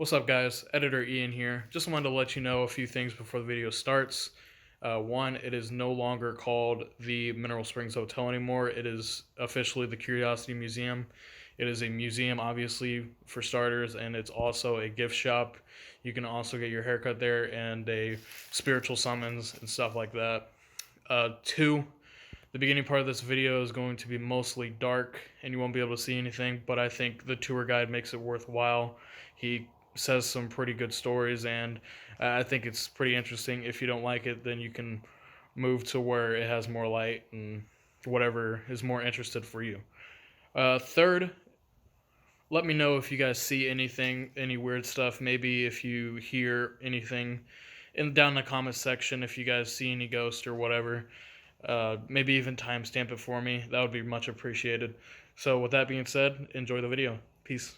What's up, guys? Editor Ian here. Just wanted to let you know a few things before the video starts. One, it is no longer called the Mineral Springs Hotel anymore. It is officially the Curiosity Museum. It is a museum, obviously, for starters, and it's also a gift shop. You can also get your haircut there and a spiritual summons and stuff like that. Two, the beginning part of this video is going to be mostly dark and you won't be able to see anything, but I think the tour guide makes it worthwhile. He says some pretty good stories, and I think it's pretty interesting. If you don't like it, then you can move to where it has more light and whatever is more interested for you. Third, let me know if you guys see anything, any weird stuff. Maybe if you hear anything down in the comments section, if you guys see any ghosts or whatever. Maybe even timestamp it for me. That would be much appreciated. So with that being said, enjoy the video. Peace.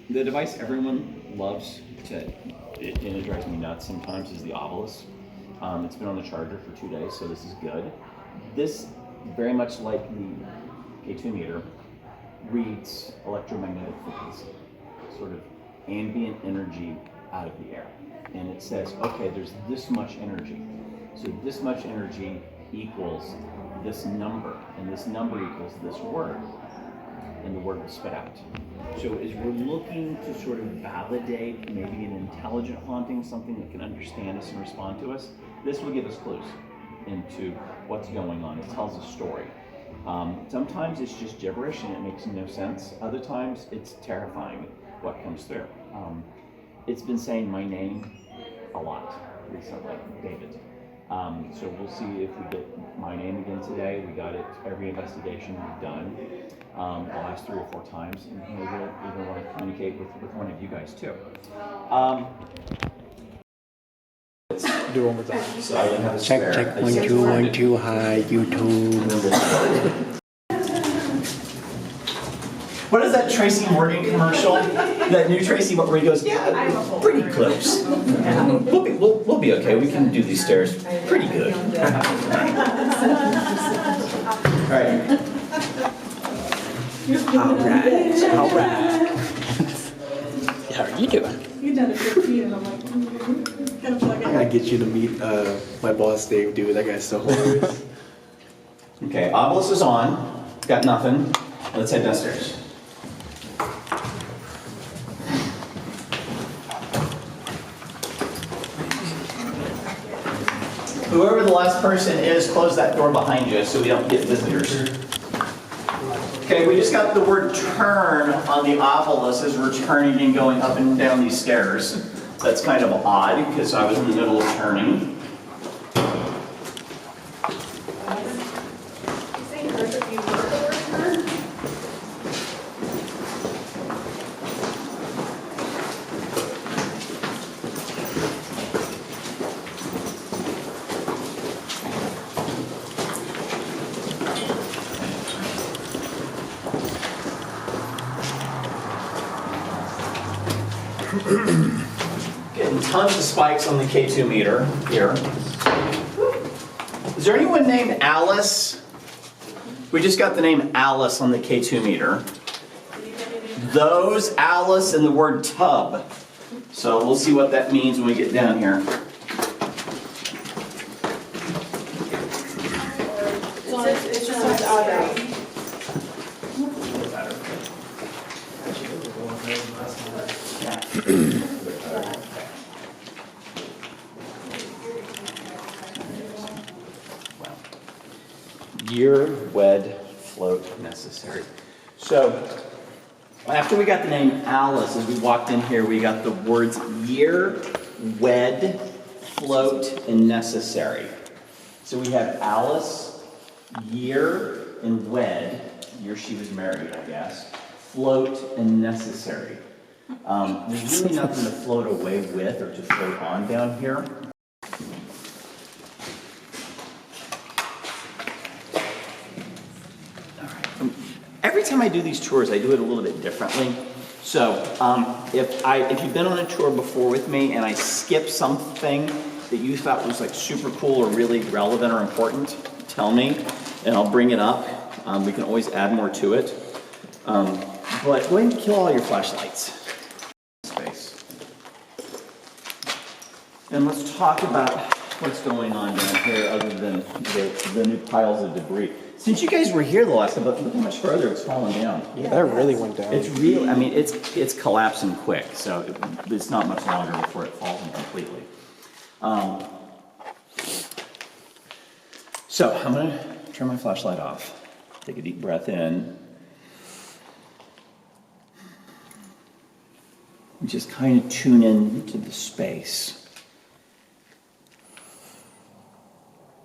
The device everyone loves and it drives me nuts sometimes, is the obelisk. It's been on the charger for 2 days, so this is good. This, very much like the K2 meter, reads electromagnetic frequency, sort of ambient energy out of the air. And it says, okay, there's this much energy. So this much energy equals this number, and this number equals this word, and the word will spit out. So as we're looking to sort of validate maybe an intelligent haunting, something that can understand us and respond to us, this will give us clues into what's going on. It tells a story. Sometimes it's just gibberish and it makes no sense. Other times it's terrifying what comes through. It's been saying my name a lot recently, David. So we'll see if we get my name again today. We got it every investigation we've done the last 3 or 4 times, and maybe we'll even want to communicate with one of you guys too. Do one more time. So I have a Check, spare. check, 1 2 1 2, hi, YouTube. What is that Tracy Morgan commercial? That new Tracy, where he goes, yeah, pretty close. We'll be okay. We can do these stairs pretty good. All right. All right. How are you doing? You done a 15 and I'm like, gotta plug I it. gotta get you to meet my boss, Dave, dude. That guy's so hilarious. Okay, obelisk is on. Got nothing. Let's head downstairs. Whoever the last person is, close that door behind you so we don't get visitors. Okay, we just got the word turn on the obelisk as we're turning and going up and down these stairs. That's kind of odd because I was in the middle of turning. Getting tons of spikes on the K2 meter here. Is there anyone named Alice? We just got the name Alice on the K2 meter. Those Alice and the word tub. So we'll see what that means when we get down here. It's just auto. Year, wed, float, necessary. So, after we got the name Alice, as we walked in here, we got the words year, wed, float, and necessary. So we have Alice, year, and wed. Year she was married, I guess. Float, and necessary. There's really nothing to float away with or to float on down here. Every time I do these tours, I do it a little bit differently. So if you've been on a tour before with me and I skip something that you thought was like super cool or really relevant or important, tell me and I'll bring it up. We can always add more to it. But go ahead and kill all your flashlights. And let's talk about what's going on down here other than the new piles of debris. Since you guys were here the last time, look how much further it's fallen down. Yeah, that really went down. It's real, I mean, it's collapsing quick, so it's not much longer before it falls in completely. So I'm gonna turn my flashlight off. Take a deep breath in. And just kind of tune in to the space.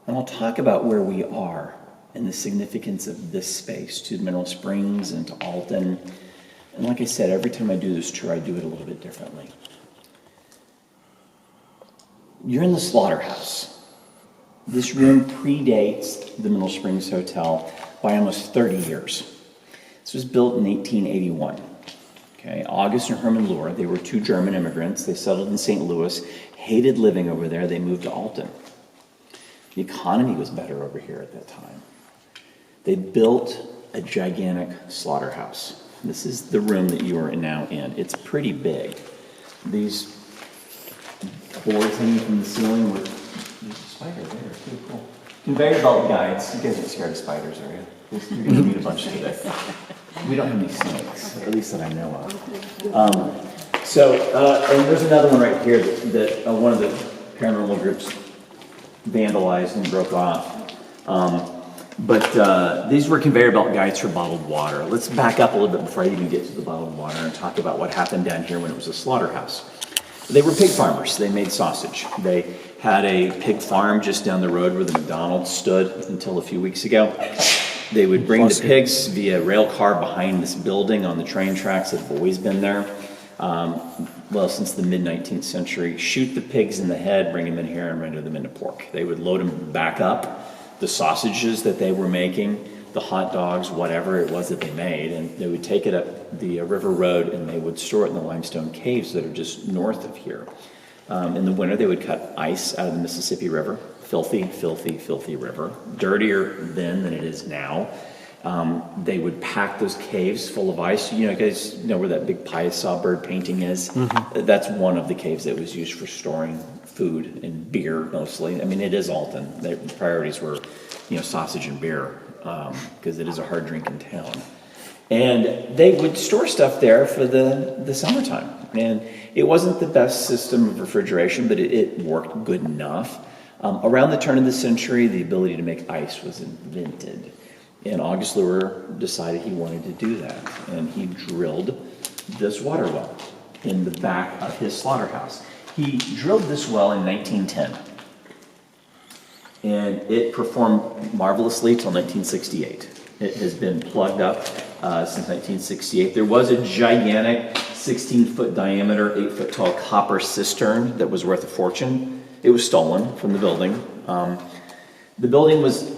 And I'll talk about where we are and the significance of this space to Mineral Springs and to Alton. And like I said, every time I do this tour, I do it a little bit differently. You're in the slaughterhouse. This room predates the Mineral Springs Hotel by almost 30 years. This was built in 1881. Okay, August and Herman Luhr, they were two German immigrants. They settled in St. Louis, hated living over there. They moved to Alton. The economy was better over here at that time. They built a gigantic slaughterhouse. This is the room that you are now in. It's pretty big. These boards hanging from the ceiling with there's a spider there, too cool. Conveyor belt guides. You guys aren't scared of spiders, are you? You're going to meet a bunch today. We don't have any snakes, at least that I know of. And there's another one right here that one of the paranormal groups vandalized and broke off. But these were conveyor belt guides for bottled water. Let's back up a little bit before I even get to the bottled water and talk about what happened down here when it was a slaughterhouse. They were pig farmers. They made sausage. They had a pig farm just down the road where the McDonald's stood until a few weeks ago. They would bring the pigs via rail car behind this building on the train tracks that have always been there. Since the mid-19th century, shoot the pigs in the head, bring them in here, and render them into pork. They would load them back up, the sausages that they were making, the hot dogs, whatever it was that they made, and they would take it up the river road and they would store it in the limestone caves that are just north of here. In the winter, they would cut ice out of the Mississippi River. Filthy, filthy, filthy river. Dirtier then than it is now. They would pack those caves full of ice. You guys know where that big Piasa bird painting is? Mm-hmm. That's one of the caves that was used for storing food and beer mostly. I mean, it is Alton. Their priorities were, sausage and beer because it is a hard drinking town. And they would store stuff there for the summertime. And it wasn't the best system of refrigeration, but it worked good enough. Around the turn of the century, the ability to make ice was invented. And August Luhr decided he wanted to do that. And he drilled this water well in the back of his slaughterhouse. He drilled this well in 1910. And it performed marvelously till 1968. It has been plugged up since 1968. There was a gigantic 16-foot diameter, 8-foot tall copper cistern that was worth a fortune. It was stolen from the building. The building was,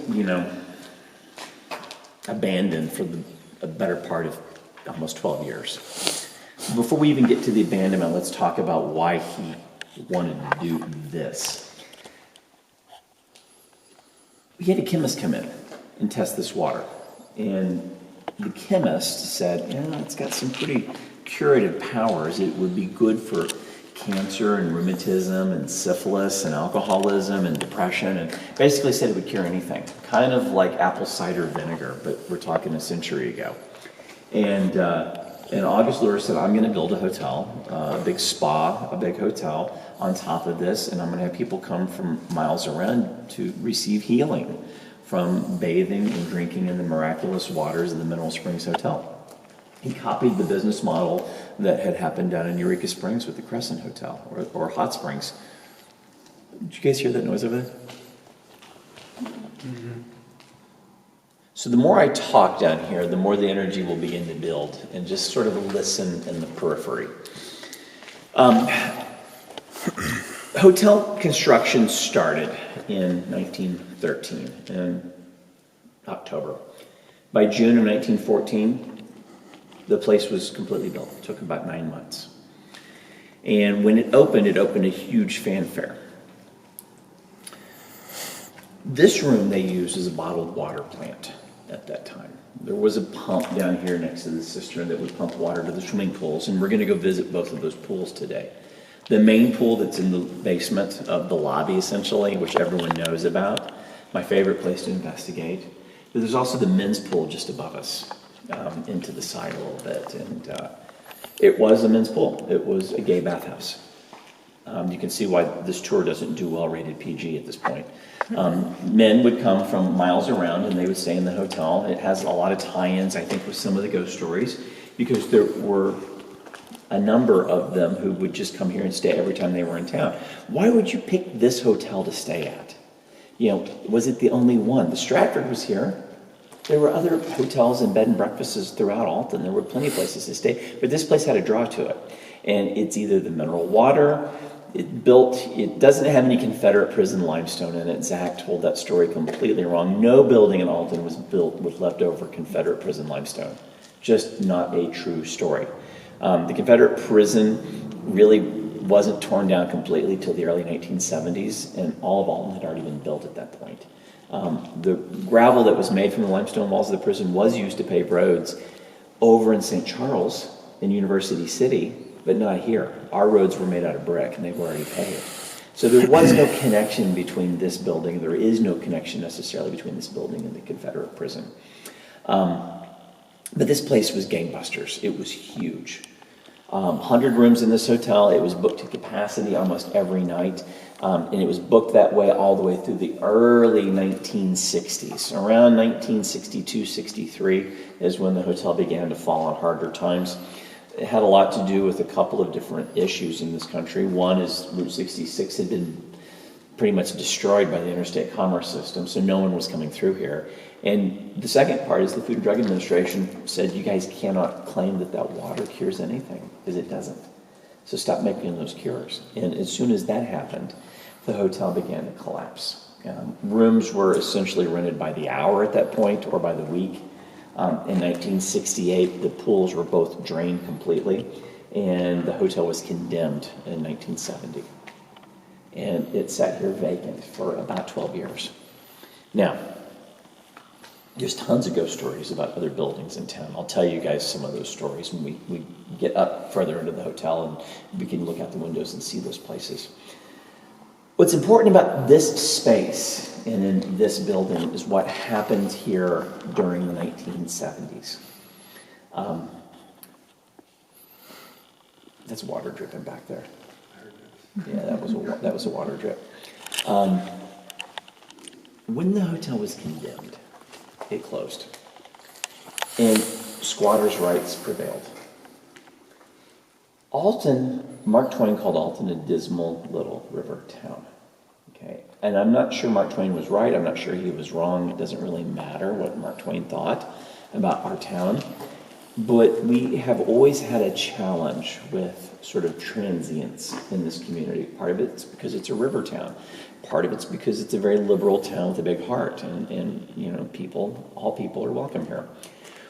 abandoned for a better part of almost 12 years. Before we even get to the abandonment, let's talk about why he wanted to do this. We had a chemist come in and test this water. And the chemist said, it's got some pretty curative powers. It would be good for cancer and rheumatism and syphilis and alcoholism and depression, and basically said it would cure anything. Kind of like apple cider vinegar, but we're talking a century ago. And August Luhr said, I'm going to build a hotel, a big spa, a big hotel on top of this, and I'm going to have people come from miles around to receive healing from bathing and drinking in the miraculous waters of the Mineral Springs Hotel. He copied the business model that had happened down in Eureka Springs with the Crescent Hotel, or Hot Springs. Did you guys hear that noise over there? Mm-hmm. So the more I talk down here, the more the energy will begin to build, and just sort of listen in the periphery. Hotel construction started in 1913, in October. By June of 1914, the place was completely built. It took about 9 months. And when it opened a huge fanfare. This room they used as a bottled water plant at that time. There was a pump down here next to the cistern that would pump water to the swimming pools, and we're going to go visit both of those pools today. The main pool that's in the basement of the lobby, essentially, which everyone knows about, my favorite place to investigate. But there's also the men's pool just above us, into the side a little bit. And it was a men's pool. It was a gay bathhouse. You can see why this tour doesn't do well rated PG at this point. Men would come from miles around and they would stay in the hotel. It has a lot of tie-ins, I think, with some of the ghost stories, because there were a number of them who would just come here and stay every time they were in town. Why would you pick this hotel to stay at? You know, was it the only one? The Stratford was here. There were other hotels and bed and breakfasts throughout Alton. There were plenty of places to stay, but this place had a draw to it. And it's either the mineral water, it doesn't have any Confederate prison limestone in it. Zach told that story completely wrong. No building in Alton was built with leftover Confederate prison limestone. Just not a true story. The Confederate prison really wasn't torn down completely till the early 1970s, and all of Alton had already been built at that point. The gravel that was made from the limestone walls of the prison was used to pave roads over in St. Charles in University City, but not here. Our roads were made out of brick, and they were already paved. So there was no connection between this building. There is no connection necessarily between this building and the Confederate prison. But this place was gangbusters. It was huge. 100 rooms in this hotel. It was booked to capacity almost every night. And it was booked that way all the way through the early 1960s. Around 1962, 63 is when the hotel began to fall on harder times. It had a lot to do with a couple of different issues in this country. One is Route 66 had been pretty much destroyed by the interstate commerce system, so no one was coming through here. And the second part is the Food and Drug Administration said, you guys cannot claim that that water cures anything, because it doesn't. So stop making those cures. And as soon as that happened, the hotel began to collapse. Rooms were essentially rented by the hour at that point, or by the week. In 1968, the pools were both drained completely, and the hotel was condemned in 1970. And it sat here vacant for about 12 years. Now, there's tons of ghost stories about other buildings in town. I'll tell you guys some of those stories when we get up further into the hotel and we can look out the windows and see those places. What's important about this space and in this building is what happened here during the 1970s. That's water dripping back there. Yeah, that was a water drip. When the hotel was condemned, it closed, and squatters' rights prevailed. Alton, Mark Twain called Alton a dismal little river town. Okay, and I'm not sure Mark Twain was right. I'm not sure he was wrong. It doesn't really matter what Mark Twain thought about our town. But we have always had a challenge with sort of transience in this community. Part of it's because it's a river town. Part of it's because it's a very liberal town with a big heart, and you know, all people are welcome here.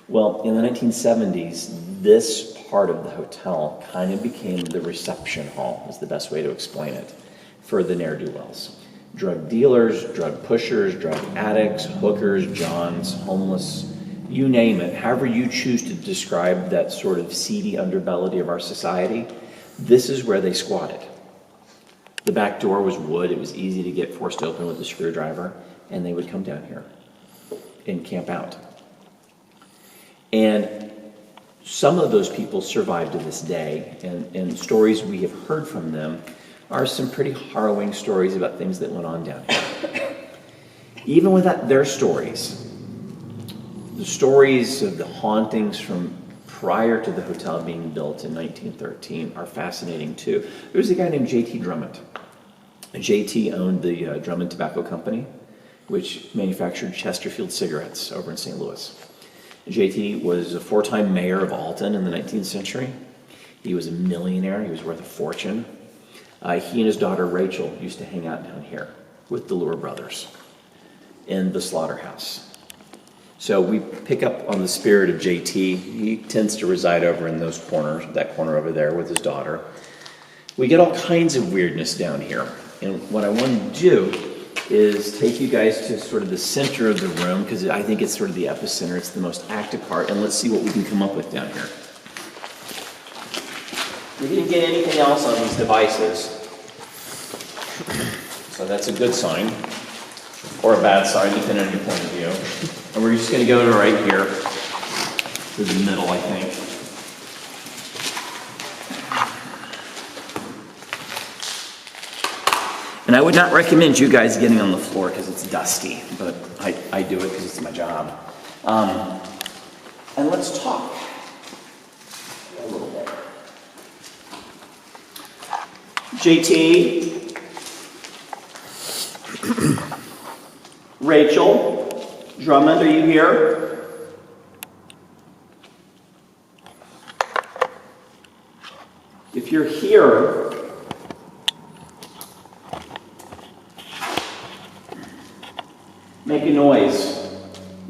Well, in the 1970s, this part of the hotel kind of became the reception hall, is the best way to explain it, for the ne'er-do-wells. Drug dealers, drug pushers, drug addicts, hookers, johns, homeless, you name it. However you choose to describe that sort of seedy underbelly of our society, this is where they squatted. The back door was wood. It was easy to get forced open with a screwdriver, and they would come down here and camp out. And some of those people survived to this day, and stories we have heard from them are some pretty harrowing stories about things that went on down here. Even without their stories, the stories of the hauntings from prior to the hotel being built in 1913 are fascinating too. There was a guy named J.T. Drummond. J.T. owned the Drummond Tobacco Company, which manufactured Chesterfield cigarettes over in St. Louis. J.T. was a 4-time mayor of Alton in the 19th century. He was a millionaire. He was worth a fortune. He and his daughter Rachel used to hang out down here with the Lure brothers in the slaughterhouse. So we pick up on the spirit of JT. He tends to reside over in those corners, that corner over there with his daughter. We get all kinds of weirdness down here. And what I want to do is take you guys to sort of the center of the room, because I think it's sort of the epicenter. It's the most active part. And let's see what we can come up with down here. We didn't get anything else on these devices. So that's a good sign, or a bad sign, depending on your point of view. And we're just gonna go to right here, to the middle, I think. And I would not recommend you guys getting on the floor because it's dusty, but I do it because it's my job. And let's talk a little bit. JT, Rachel, Drummond, are you here? If you're here, make a noise.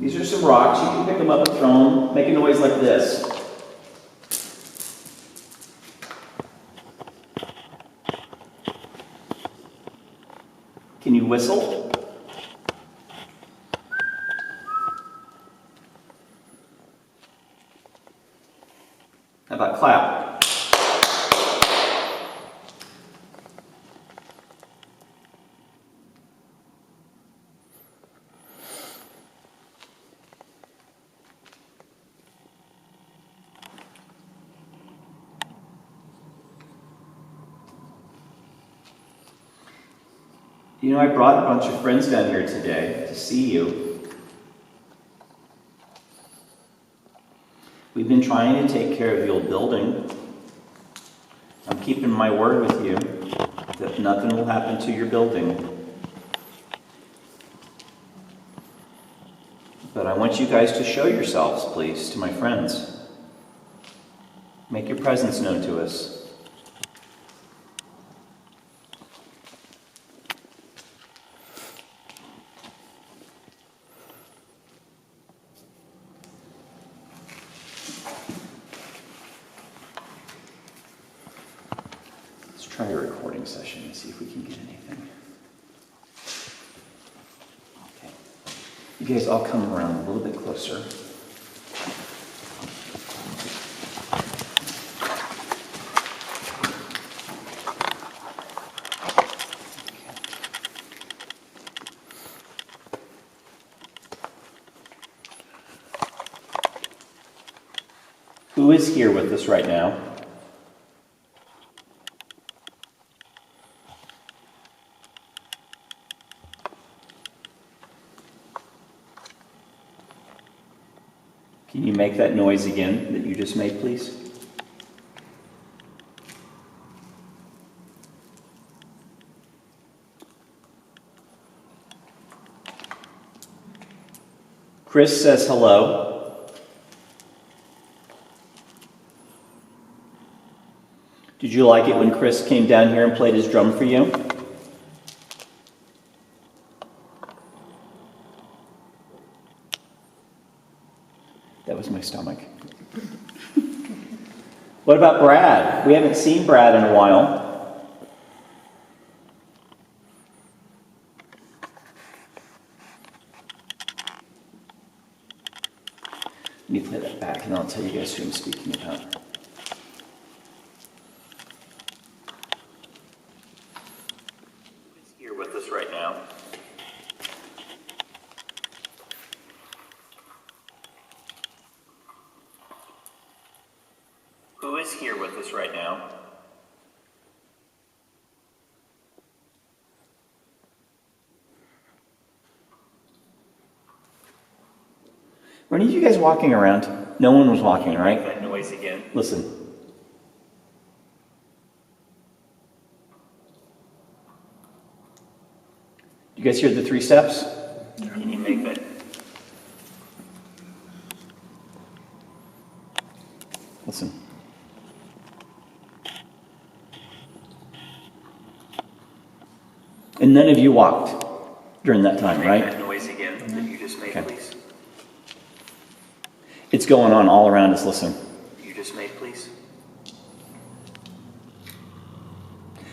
These are some rocks. You can pick them up and throw them. Make a noise like this. Can you whistle? How about clap? You know, I brought a bunch of friends down here today to see you. We've been trying to take care of the old building. I'm keeping my word with you that nothing will happen to your building. But I want you guys to show yourselves, please, to my friends. Make your presence known to us. Try a recording session and see if we can get anything. Okay. You guys all come around a little bit closer. Who is here with us right now? Can you make that noise again that you just made, please? Chris says hello. Did you like it when Chris came down here and played his drum for you? That was my stomach. What about Brad? We haven't seen Brad in a while. Let me play that back and I'll tell you guys who I'm speaking about. Who's here with us right now? Who is here with us right now? Were any of you guys walking around? No one was walking, right? That noise again. Listen. You guys hear the 3 steps? Can you make that? Listen. And none of you walked during that time, right? That noise again that you just made, please. It's going on all around us. Listen. You just made, please.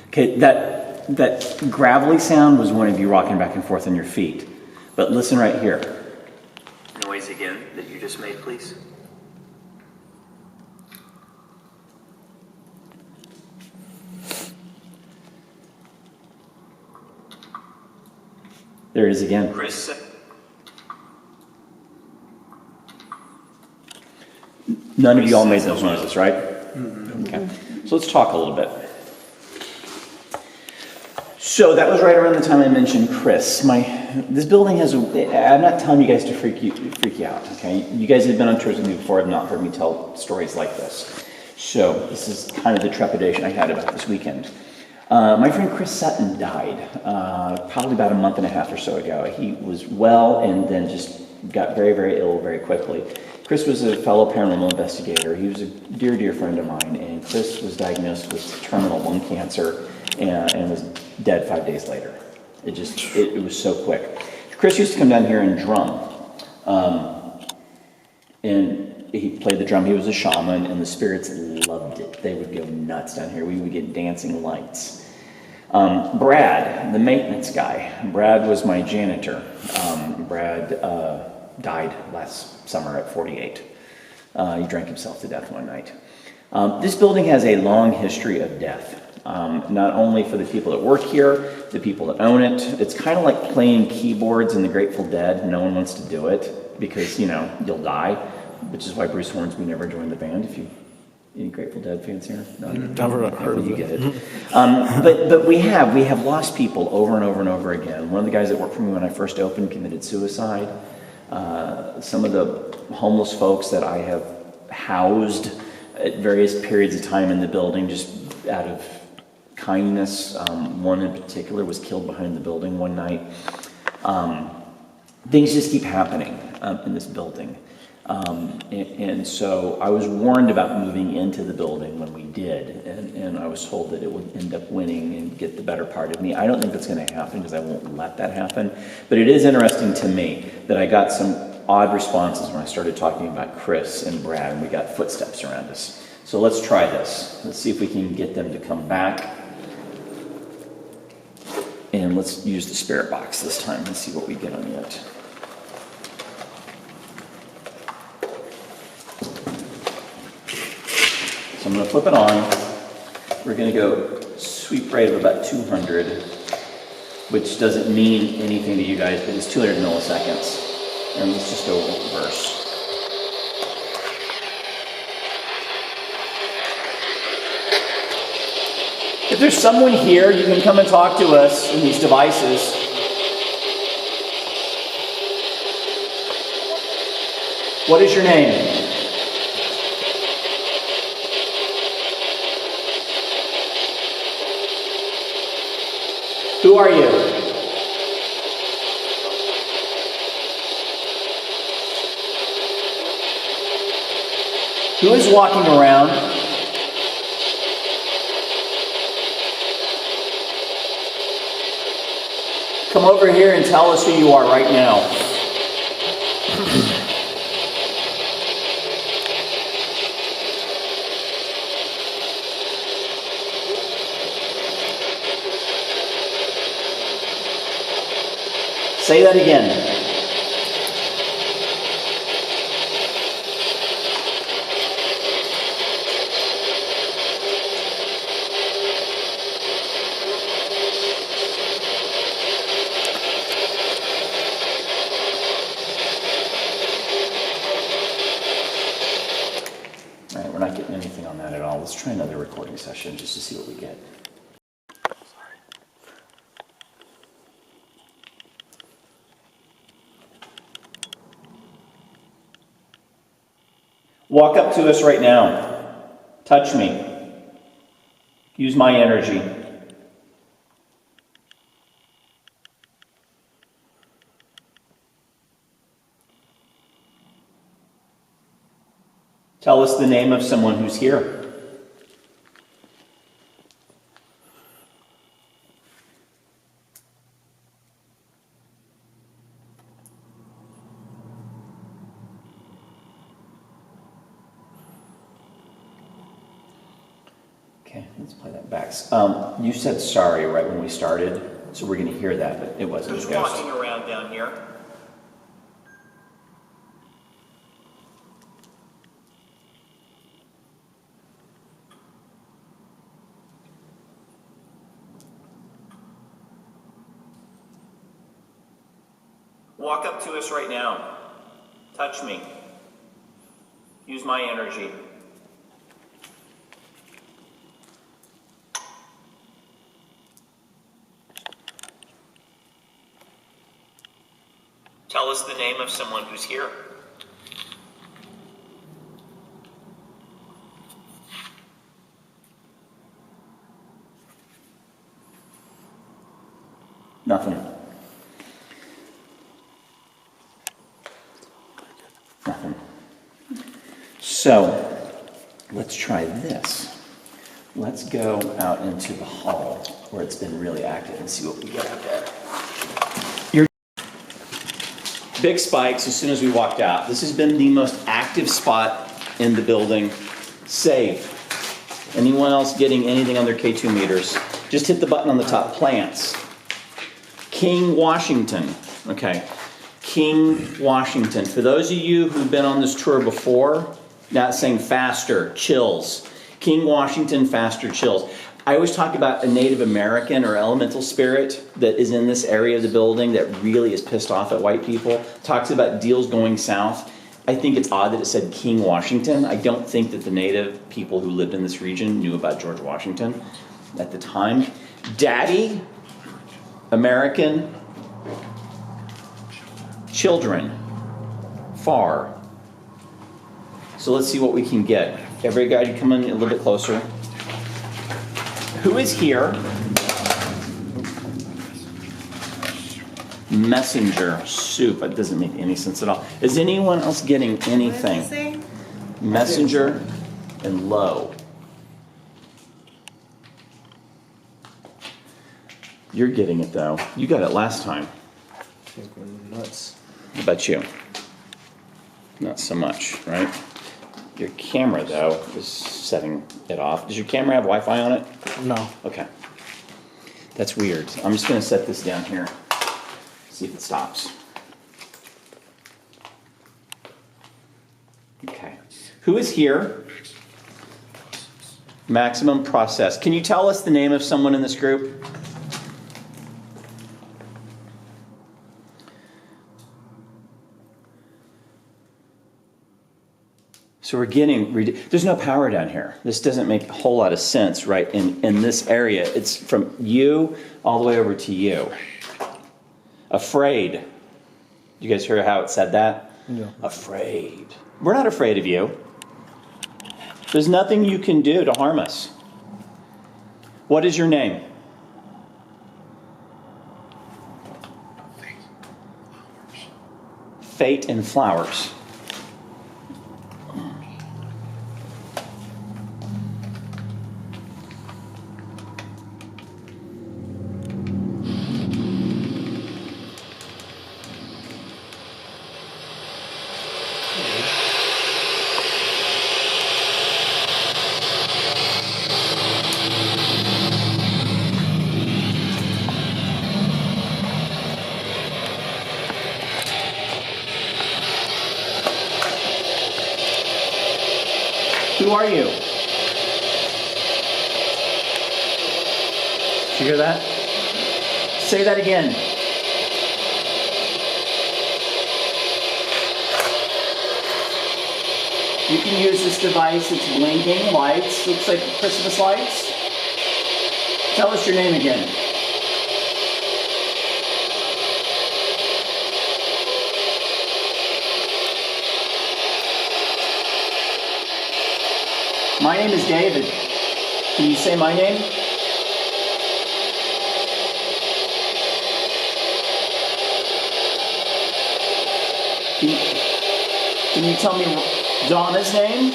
Okay, that gravelly sound was one of you rocking back and forth on your feet. But listen right here. Noise again that you just made, please. There it is again. Chris. None of you all made those noises, right? Okay. So let's talk a little bit. So that was right around the time I mentioned Chris. This building has I'm not telling you guys to freak you out, okay? You guys have been on tours with me before, have not heard me tell stories like this. So this is kind of the trepidation I had about this weekend. My friend Chris Sutton died probably about a month and a half or so ago. He was well and then just got very, very ill very quickly. Chris was a fellow paranormal investigator. He was a dear, dear friend of mine, and Chris was diagnosed with terminal lung cancer and was dead 5 days later. It was so quick. Chris used to come down here and drum. And he played the drum. He was a shaman, and the spirits loved it. They would go nuts down here. We would get dancing lights. Brad, the maintenance guy. Brad was my janitor. Brad died last summer at 48. He drank himself to death one night. This building has a long history of death. Not only for the people that work here, the people that own it. It's kind of like playing keyboards in the Grateful Dead. No one wants to do it because, you'll die, which is why Bruce Hornsby never joined the band. Any Grateful Dead fans here? No, Never heard of you it. get it. But we have lost people over and over and over again. One of the guys that worked for me when I first opened committed suicide. Some of the homeless folks that I have housed at various periods of time in the building, just out of kindness. One in particular was killed behind the building one night. Things just keep happening in this building. And so I was warned about moving into the building when we did, and I was told that it would end up winning and get the better part of me. I don't think that's going to happen because I won't let that happen. But it is interesting to me that I got some odd responses when I started talking about Chris and Brad, and we got footsteps around us. So let's try this. Let's see if we can get them to come back. And let's use the spirit box this time and see what we get on it. So I'm going to flip it on. We're going to go sweep rate of about 200, which doesn't mean anything to you guys, but it's 200 milliseconds. And let's just go reverse. If there's someone here, you can come and talk to us in these devices. What is your name? Who are you? Who is walking around? Come over here and tell us who you are right now. Say that again. All right, we're not getting anything on that at all. Let's try another recording session just to see what we get. Walk up to us right now. Touch me. Use my energy. Tell us the name of someone who's here. Okay, let's play that back. You said sorry right when we started, so we're going to hear that, but it wasn't Who's a ghost. walking around down here? Walk up to us right now. Touch me. Use my energy. Tell us the name of someone who's here. Nothing. Nothing. So, let's try this. Let's go out into the hall where it's been really active and see what we get out there. Big spikes as soon as we walked out. This has been the most active spot in the building. Save. Anyone else getting anything on their K2 meters? Just hit the button on the top. Plants. King Washington. Okay. King Washington. For those of you who've been on this tour before, not saying faster, chills. King Washington, faster, chills. I always talk about a Native American or elemental spirit that is in this area of the building that really is pissed off at white people. Talks about deals going south. I think it's odd that it said King Washington. I don't think that the native people who lived in this region knew about George Washington at the time. Daddy, American, children, far. So let's see what we can get. Everybody come in a little bit closer. Who is here? Messenger, soup. That doesn't make any sense at all. Is anyone else getting anything? What does it say? Messenger and low. You're getting it though. You got it last time. He's going nuts. How about you? Not so much, right? Your camera though is setting it off. Does your camera have Wi-Fi on it? No. Okay. That's weird. I'm just going to set this down here. See if it stops. Okay. Who is here? Maximum process. Can you tell us the name of someone in this group? So we're getting, there's no power down here. This doesn't make a whole lot of sense, right? In this area, it's from you all the way over to you. Afraid. You guys hear how it said that? Yeah. Afraid. We're not afraid of you. There's nothing you can do to harm us. What is your name? Fate and flowers. Who are you? Did you hear that? Say that again. You can use this device. It's blinking lights. Looks like Christmas lights. Tell us your name again. My name is David. Can you say my name? Can you tell me Donna's name?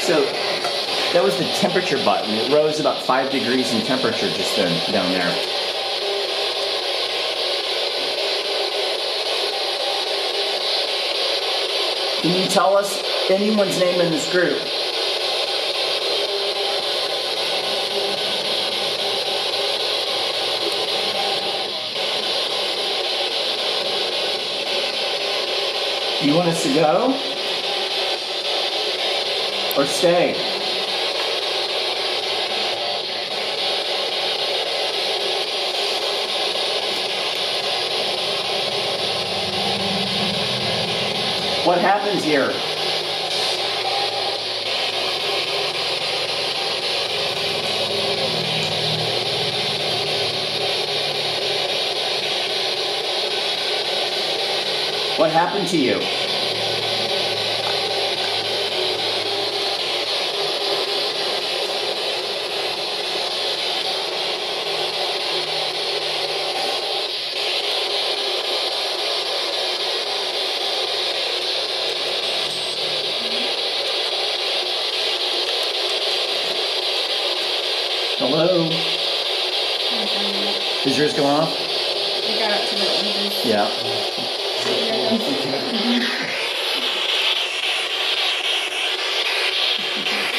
So that was the temperature button. It rose about 5 degrees in temperature just then down there. Can you tell us anyone's name in this group? You want us to go? Or stay? What happens here? What happened to you? Hello? Is yours going off? I got up to the oranges. Yeah.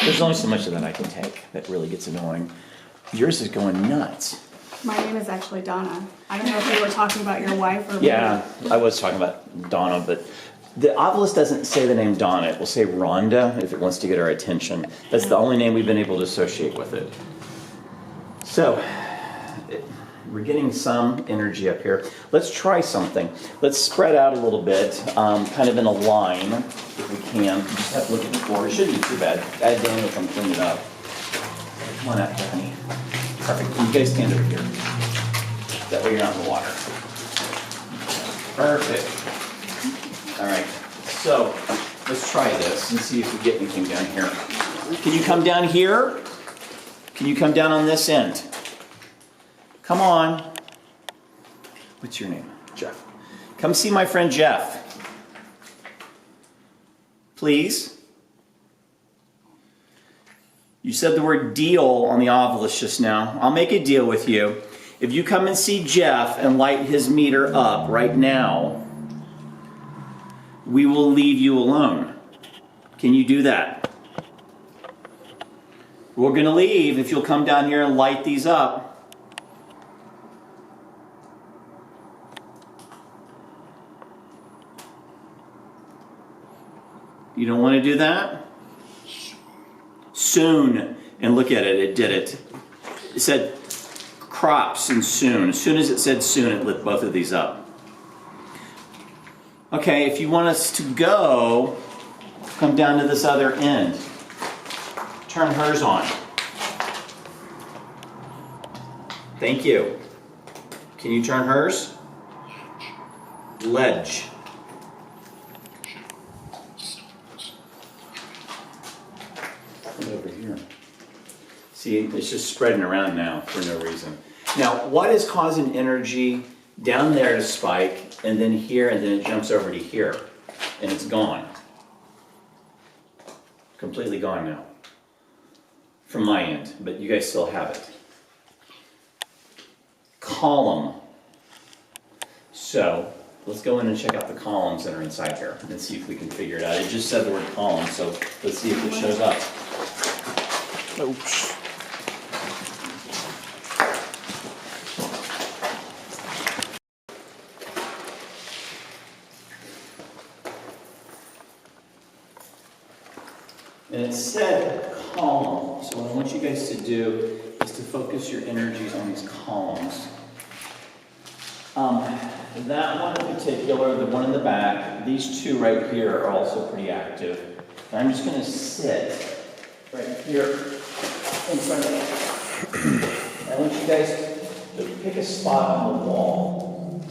There's only so much of that I can take. That really gets annoying. Yours is going nuts. My name is actually Donna. I don't know if you were talking about your wife or me. Yeah, I was talking about Donna, but the obelisk doesn't say the name Donna. It will say Rhonda if it wants to get our attention. That's the only name we've been able to associate with it. So, we're getting some energy up here. Let's try something. Let's spread out a little bit, kind of in a line, if we can. Just have to look at the floor. It shouldn't be too bad. Add Daniel come clean it up. Come on out here, honey. Perfect. You guys stand over here. That way you're not in the water. Perfect. All right. So, let's try this and see if we get anything down here. Can you come down here? Can you come down on this end? Come on. What's your name? Jeff. Come see my friend Jeff. Please. You said the word deal on the obelisk just now. I'll make a deal with you. If you come and see Jeff and light his meter up right now, we will leave you alone. Can you do that? We're going to leave if you'll come down here and light these up. You don't want to do that? Soon. And look at it, it did it. It said crops and soon. As soon as it said soon, it lit both of these up. Okay, if you want us to go, come down to this other end. Turn hers on. Thank you. Can you turn hers? Ledge. Put it over here. See, it's just spreading around now for no reason. Now, what is causing energy down there to spike, and then here, and then it jumps over to here, and it's gone. Completely gone now. From my end, but you guys still have it. Column. So, let's go in and check out the columns that are inside here and see if we can figure it out. It just said the word column, so let's see if it shows up. Oops. And it said column. So what I want you guys to do is to focus your energies on these columns. That one in particular, the one in the back, these two right here are also pretty active. And I'm just going to sit right here in front of you. I want you guys to pick a spot on the wall.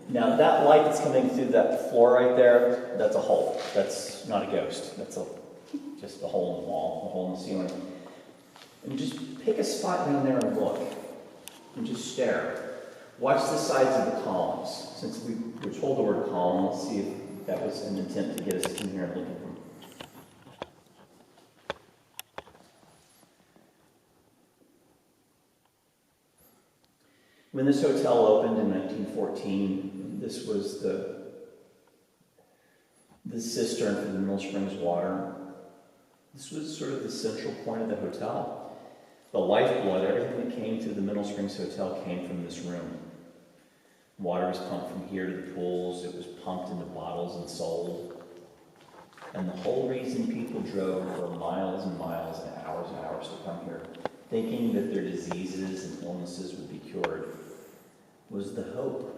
Now that light that's coming through that floor right there, that's a hole. That's not a ghost. That's just a hole in the wall, a hole in the ceiling. And just pick a spot down there and look. And just stare. Watch the sides of the columns. Since we were told the word column, let's see if that was an intent to get us in here and look at them. When this hotel opened in 1914, this was the cistern for the Mill Springs water. This was sort of the central point of the hotel. The lifeblood, everything that came through the Middle Springs Hotel came from this room. Water was pumped from here to the pools. It was pumped into bottles and sold. And the whole reason people drove for miles and miles and hours to come here, thinking that their diseases and illnesses would be cured, was the hope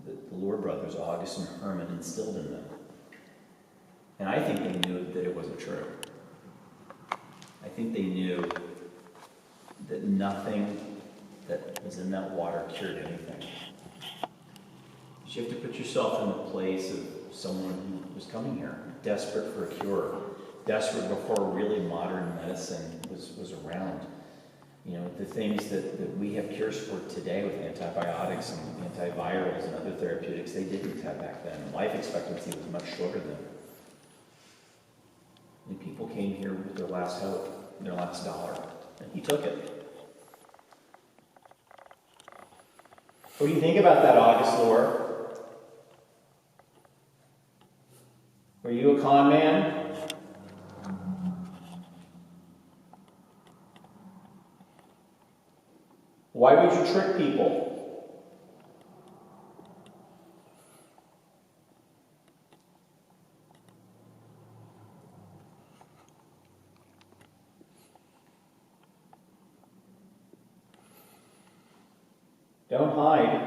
that the Lohr brothers, August and Herman, instilled in them. And I think they knew that it wasn't true. I think they knew that nothing that was in that water cured anything. You have to put yourself in the place of someone who was coming here, desperate for a cure, desperate before really modern medicine was around. You know, the things that we have cures for today with antibiotics and antivirals and other therapeutics, they didn't have back then. Life expectancy was much shorter then. And people came here with their last hope, their last dollar, and he took it. What do you think about that, August Lohr? Were you a con man? Why would you trick people? Don't hide.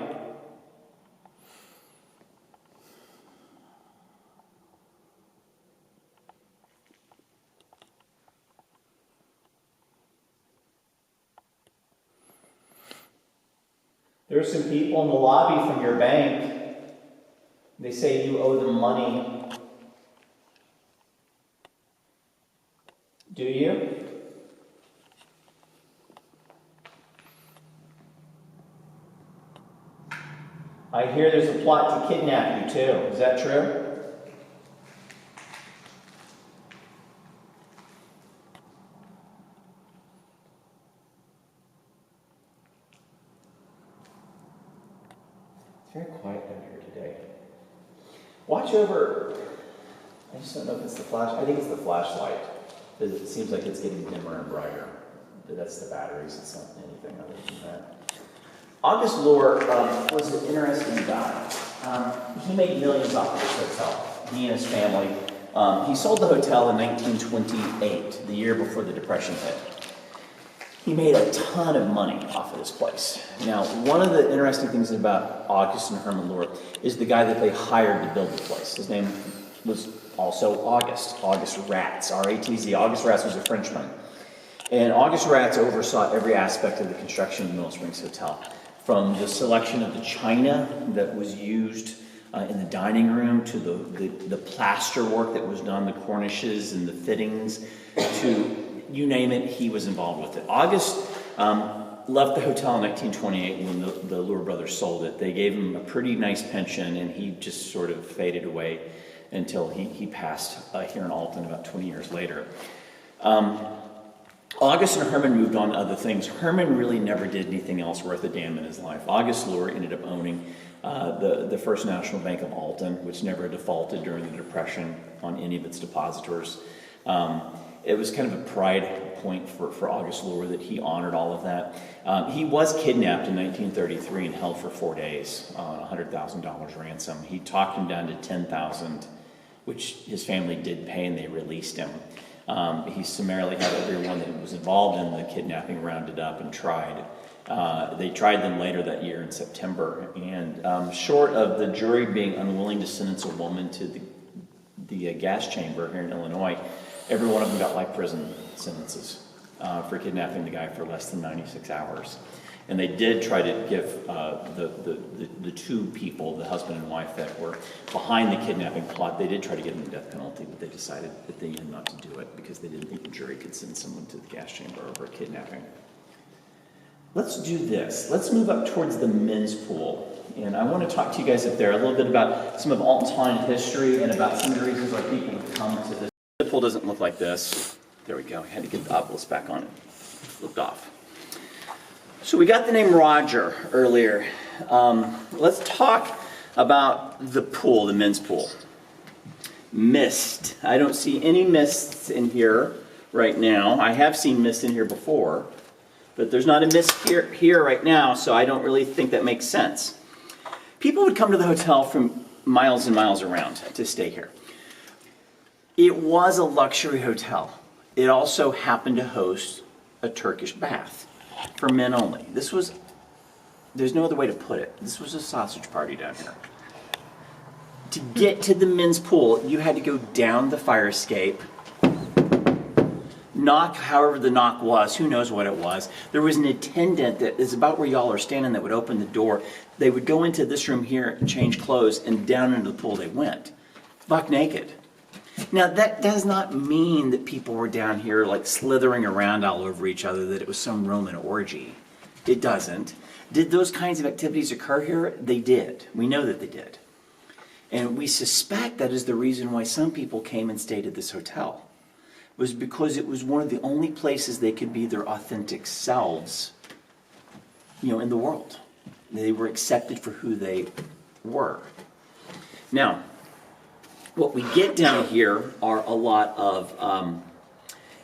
There are some people in the lobby from your bank. They say you owe them money. Do you? I hear there's a plot to kidnap you too. Is that true? It's very quiet down here today. Watch over. I just don't know if it's the flash. I think it's the flashlight. It seems like it's getting dimmer and brighter. But that's the batteries. It's not anything other than that. August Lohr was an interesting guy. He made millions off of this hotel, he and his family. He sold the hotel in 1928, the year before the Depression hit. He made a ton of money off of this place. Now, one of the interesting things about August and Herman Lohr is the guy that they hired to build the place. His name was also August Ratz, R-A-T-Z. August Ratz was a Frenchman. And August Ratz oversaw every aspect of the construction of the Mineral Springs Hotel. From the selection of the china that was used in the dining room, to the plaster work that was done, the cornices and the fittings, to you name it, he was involved with it. August left the hotel in 1928 when the Lohr brothers sold it. They gave him a pretty nice pension, and he just sort of faded away until he passed here in Alton about 20 years later. August and Herman moved on to other things. Herman really never did anything else worth a damn in his life. August Lohr ended up owning the First National Bank of Alton, which never defaulted during the Depression on any of its depositors. It was kind of a pride point for August Lohr that he honored all of that. He was kidnapped in 1933 and held for 4 days on $100,000 ransom. He talked him down to $10,000, which his family did pay, and they released him. He summarily had everyone that was involved in the kidnapping rounded up and tried. They tried them later that year in September, and short of the jury being unwilling to sentence a woman to the gas chamber here in Illinois, every one of them got life prison sentences for kidnapping the guy for less than 96 hours. And they did try to give the two people, the husband and wife that were behind the kidnapping plot, they did try to give them the death penalty, but they decided at the end not to do it because they didn't think the jury could send someone to the gas chamber over a kidnapping. Let's do this. Let's move up towards the men's pool. And I want to talk to you guys up there a little bit about some of Alton's haunted history and about some of the reasons why people would come to this. The pool doesn't look like this. There we go. I had to get the obelisk back on it. Flipped off. So we got the name Roger earlier. Let's talk about the pool, the men's pool. Mist. I don't see any mists in here right now. I have seen mist in here before, but there's not a mist here right now, so I don't really think that makes sense. People would come to the hotel from miles and miles around to stay here. It was a luxury hotel. It also happened to host a Turkish bath for men only. There's no other way to put it. This was a sausage party down here. To get to the men's pool, you had to go down the fire escape, knock however the knock was, who knows what it was. There was an attendant that is about where y'all are standing that would open the door. They would go into this room here, change clothes, and down into the pool they went, buck naked. Now, that does not mean that people were down here like slithering around all over each other, that it was some Roman orgy. It doesn't. Did those kinds of activities occur here? They did. We know that they did. And we suspect that is the reason why some people came and stayed at this hotel. It was because it was one of the only places they could be their authentic selves, in the world. They were accepted for who they were. Now, what we get down here are a lot of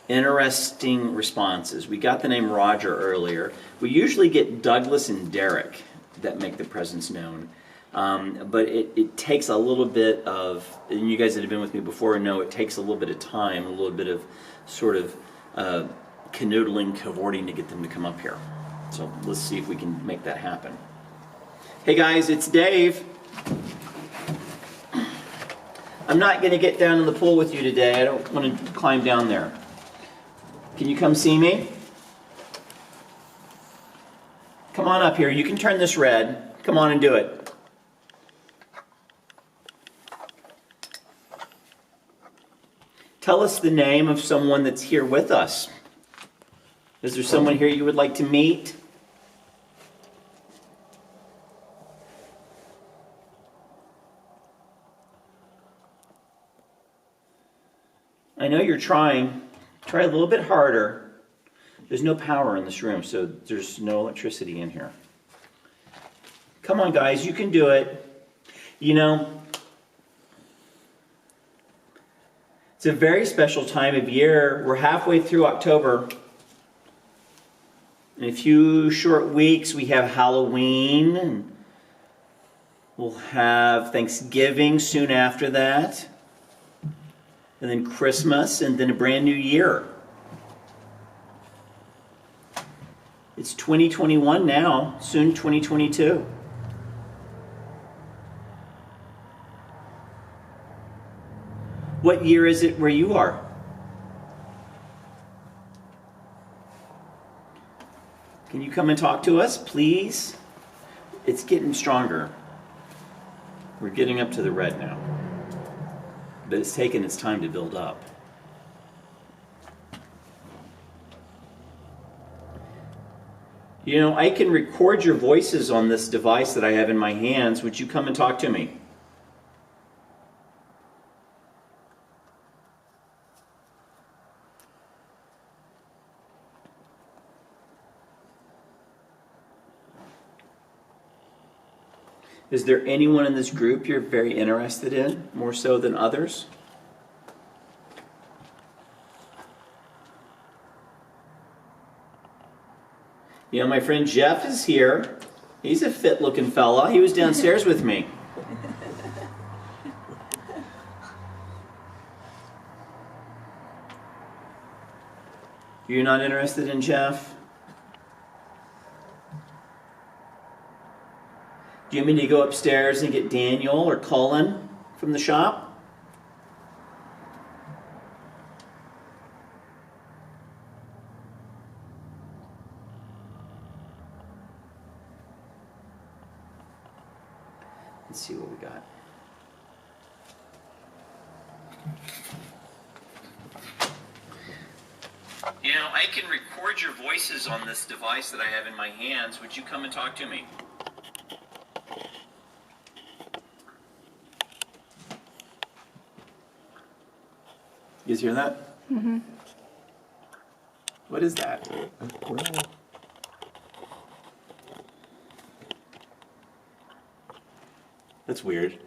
interesting responses. We got the name Roger earlier. We usually get Douglas and Derek that make the presence known. But it takes a little bit of, and you guys that have been with me before know it takes a little bit of time, a little bit of sort of canoodling, cavorting to get them to come up here. So let's see if we can make that happen. Hey guys, it's Dave. I'm not going to get down in the pool with you today. I don't want to climb down there. Can you come see me? Come on up here. You can turn this red. Come on and do it. Tell us the name of someone that's here with us. Is there someone here you would like to meet? I know you're trying. Try a little bit harder. There's no power in this room, so there's no electricity in here. Come on, guys, you can do it. It's a very special time of year. We're halfway through October. In a few short weeks, we have Halloween, and we'll have Thanksgiving soon after that. And then Christmas, and then a brand new year. It's 2021 now, soon 2022. What year is it where you are? Can you come and talk to us, please? It's getting stronger. We're getting up to the red now. But it's taken its time to build up. I can record your voices on this device that I have in my hands. Would you come and talk to me? Is there anyone in this group you're very interested in, more so than others? My friend Jeff is here. He's a fit-looking fella. He was downstairs with me. You're not interested in Jeff? Do you want me to go upstairs and get Daniel or Cullen from the shop? Let's see what we got. I can record your voices on this device that I have in my hands. Would you come and talk to me? You guys hear that? Mm-hmm. What is that? That's weird.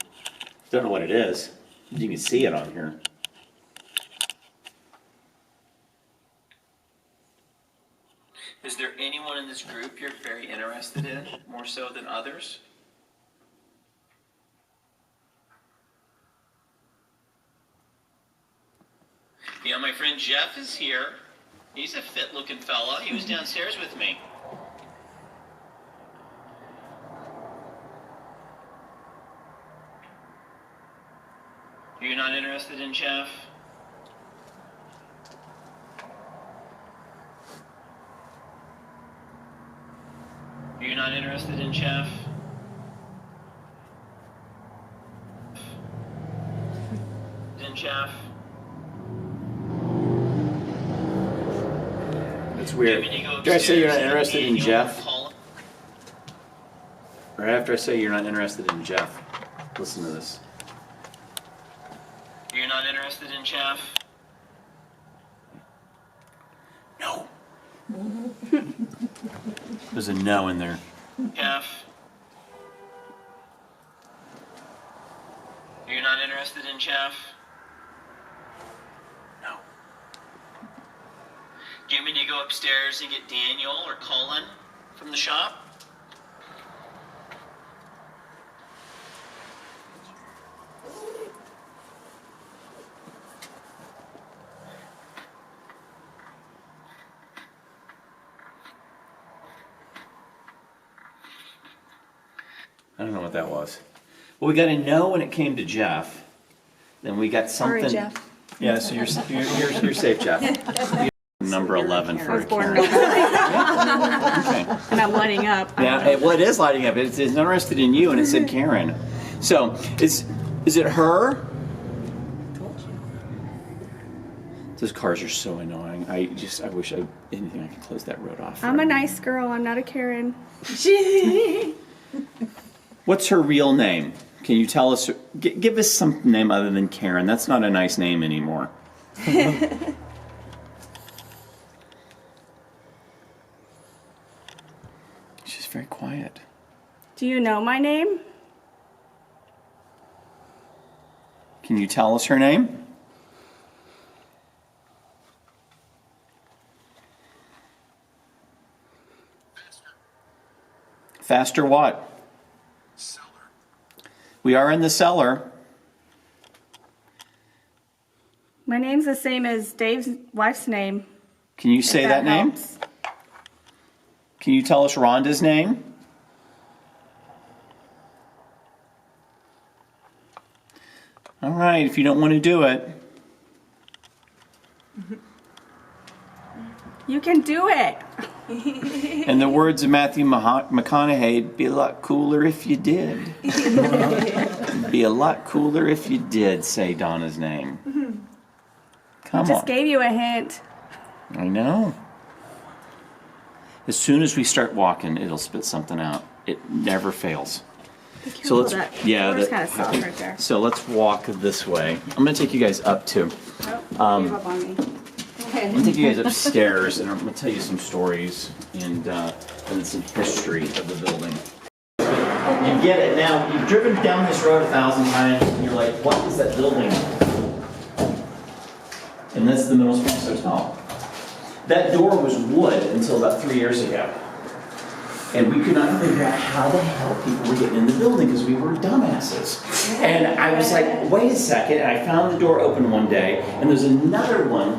Don't know what it is. You can see it on here. Is there anyone in this group you're very interested in, more so than others? You know, my friend Jeff is here. He's a fit-looking fella. He was downstairs with me. You're not interested in Jeff? You're not interested in Jeff? In Jeff? That's weird. Did I say you're not interested in Jeff? Or after I say you're not interested in Jeff, listen to this. You're not interested in Jeff? No. There's a no in there. Jeff? You're not interested in Jeff? No. Do you want me to go upstairs and get Daniel or Colin from the shop? I don't know what that was. Well, we got a no when it came to Jeff. Then we got something. Sorry, Jeff. Yeah, so you're safe, Jeff. You're number 11 for a Karen. And Okay. I'm lighting up. Yeah, well, it is lighting up. It's interested in you, and it said Karen. So, is it her? Those cars are so annoying. I wish anything I could close that road off. I'm a nice girl. I'm not a Karen. What's her real name? Can you tell us? Give us some name other than Karen. That's not a nice name anymore. She's very quiet. Do you know my name? Can you tell us her name? Faster what? Cellar. We are in the cellar. My name's the same as Dave's wife's name. Can you if say that name? helps. Can you tell us Rhonda's name? All right, if you don't want to do it. You can do it. In the words of Matthew McConaughey, it'd be a lot cooler if you did. It'd be a lot cooler if you did say Donna's name. Come Just on. gave you a hint. I know. As soon as we start walking, it'll spit something out. It never fails. So let's, that yeah, floor's kind of soft right there. So let's walk this way. I'm gonna take you guys up too. Oh, gave up on me. I'm gonna take you guys upstairs, and I'm gonna tell you some stories and some history of the building. You get it now. You've driven down this road 1,000 times, and you're like, "What is that building?" And that's the Mineral Springs Hotel. That door was wood until about 3 years ago. And we could not figure out how the hell people were getting in the building because we were dumbasses. And I was like, wait a second. And I found the door open one day, and there's another one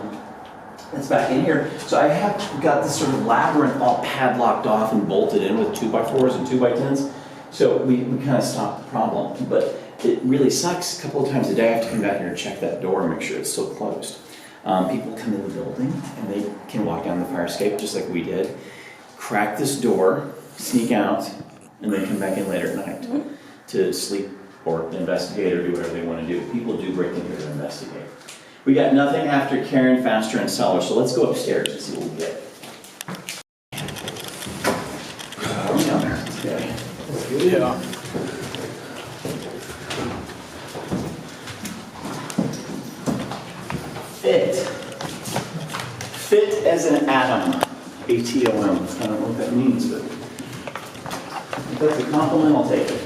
that's back in here. So I have got this sort of labyrinth all padlocked off and bolted in with 2x4s and 2x10s. So we kind of stopped the problem. But it really sucks. A couple of times a day I have to come back here and check that door and make sure it's still closed. People come in the building and they can walk down the fire escape just like we did, crack this door, sneak out, and then come back in later at night to sleep or investigate or do whatever they want to do. People do break in here to investigate. We got nothing after Karen, Faster, and Cellar, so let's go upstairs and see what we get. Come down there. Yeah. Fit as an atom. ATOM. I don't know what that means, but if that's a compliment, I'll take it.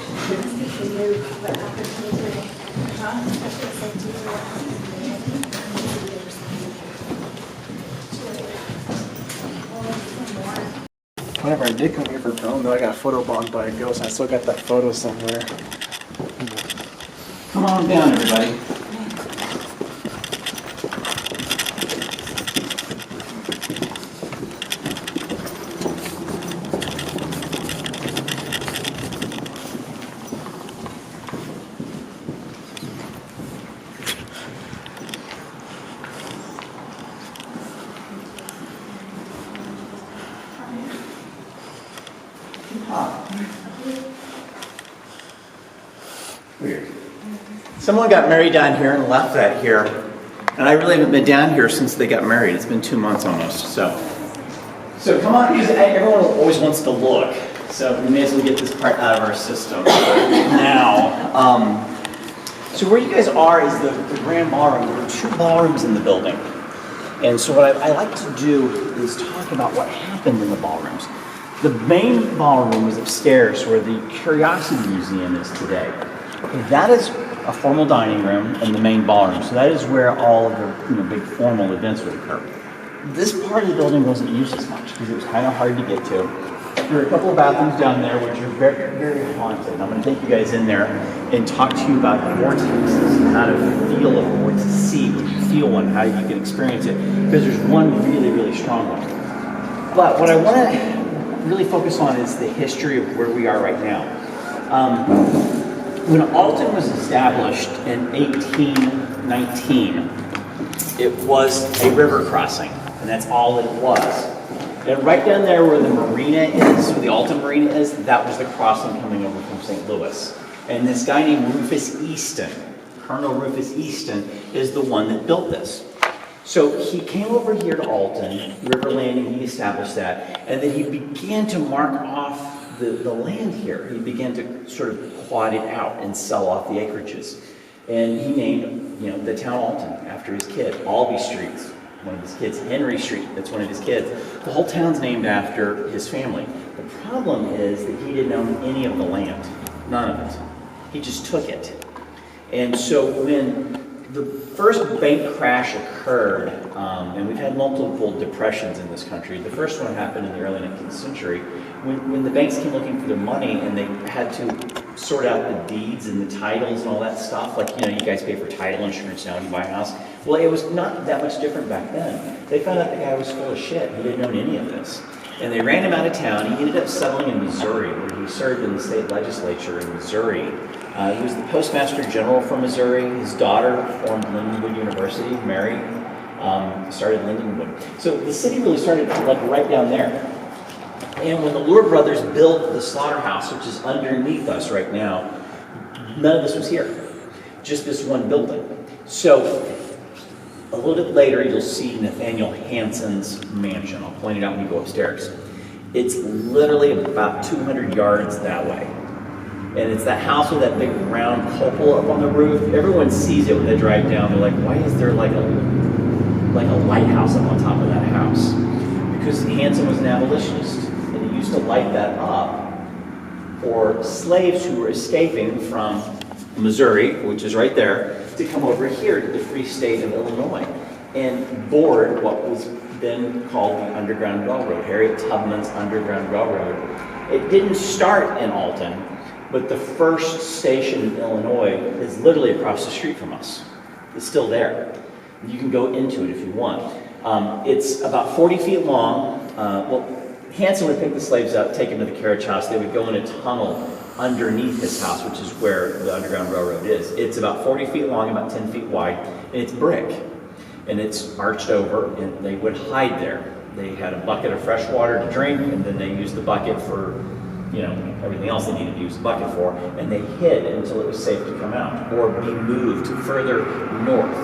Whenever I did come here for film, though, I got photobombed by a ghost. I still got that photo somewhere. Come on down, everybody. Weird. Someone got married down here and left that here. And I really haven't been down here since they got married. It's been 2 months almost, so come on, because everyone always wants to look. So we may as well get this part out of our system now. So where you guys are is the grand ballroom. There are 2 ballrooms in the building. And so what I like to do is talk about what happened in the ballrooms. The main ballroom is upstairs where the Curiosity Museum is today. That is a formal dining room and the main ballroom. So that is where all of the big formal events would occur. This part of the building wasn't used as much because it was kind of hard to get to. There are a couple of bathrooms down there which are very, very haunted. I'm going to take you guys in there and talk to you about vortexes and how to feel a vortex, to see when you feel one, how you can experience it. Because there's one really, really strong one. But what I want to really focus on is the history of where we are right now. When Alton was established in 1819, it was a river crossing, and that's all it was. And right down there where the marina is, where the Alton Marina is, that was the crossing coming over from St. Louis. And this guy named Rufus Easton, Colonel Rufus Easton, is the one that built this. So he came over here to Alton, river landing, he established that, and then he began to mark off the land here. He began to sort of quad it out and sell off the acreages. And he named, the town Alton after his kid. Albee Street's one of his kids. Henry Street, that's one of his kids. The whole town's named after his family. The problem is that he didn't own any of the land. None of it. He just took it. And so when the first bank crash occurred, and we've had multiple depressions in this country. The first one happened in the early 19th century when the banks came looking for their money and they had to sort out the deeds and the titles and all that stuff. Like, you guys pay for title insurance now when you buy a house. Well, it was not that much different back then. They found out the guy was full of shit. He didn't own any of this. And they ran him out of town. He ended up settling in Missouri, where he served in the state legislature in Missouri. He was the postmaster general from Missouri. His daughter formed Lindenwood University, Mary, started Lindenwood. So the city really started like right down there. And when the Lord brothers built the slaughterhouse, which is underneath us right now, none of this was here, just this one building. So a little bit later, you'll see Nathaniel Hansen's mansion. I'll point it out when you go upstairs. It's literally about 200 yards that way. And it's that house with that big round cupola up on the roof. Everyone sees it when they drive down. They're like, why is there like a lighthouse up on top of that house? Because Hansen was an abolitionist, and he used to light that up for slaves who were escaping from Missouri, which is right there, to come over here to the free state of Illinois and board what was then called the Underground Railroad, Harriet Tubman's Underground Railroad. It didn't start in Alton, but the first station in Illinois is literally across the street from us. It's still there. You can go into it if you want. It's about 40 feet long. Hansen would pick the slaves up, take them to the carriage house. They would go in a tunnel underneath his house, which is where the Underground Railroad is. It's about 40 feet long, about 10 feet wide, and it's brick. And it's arched over, and they would hide there. They had a bucket of fresh water to drink, and then they used the bucket for, everything else they needed to use the bucket for, and they hid until it was safe to come out or be moved further north.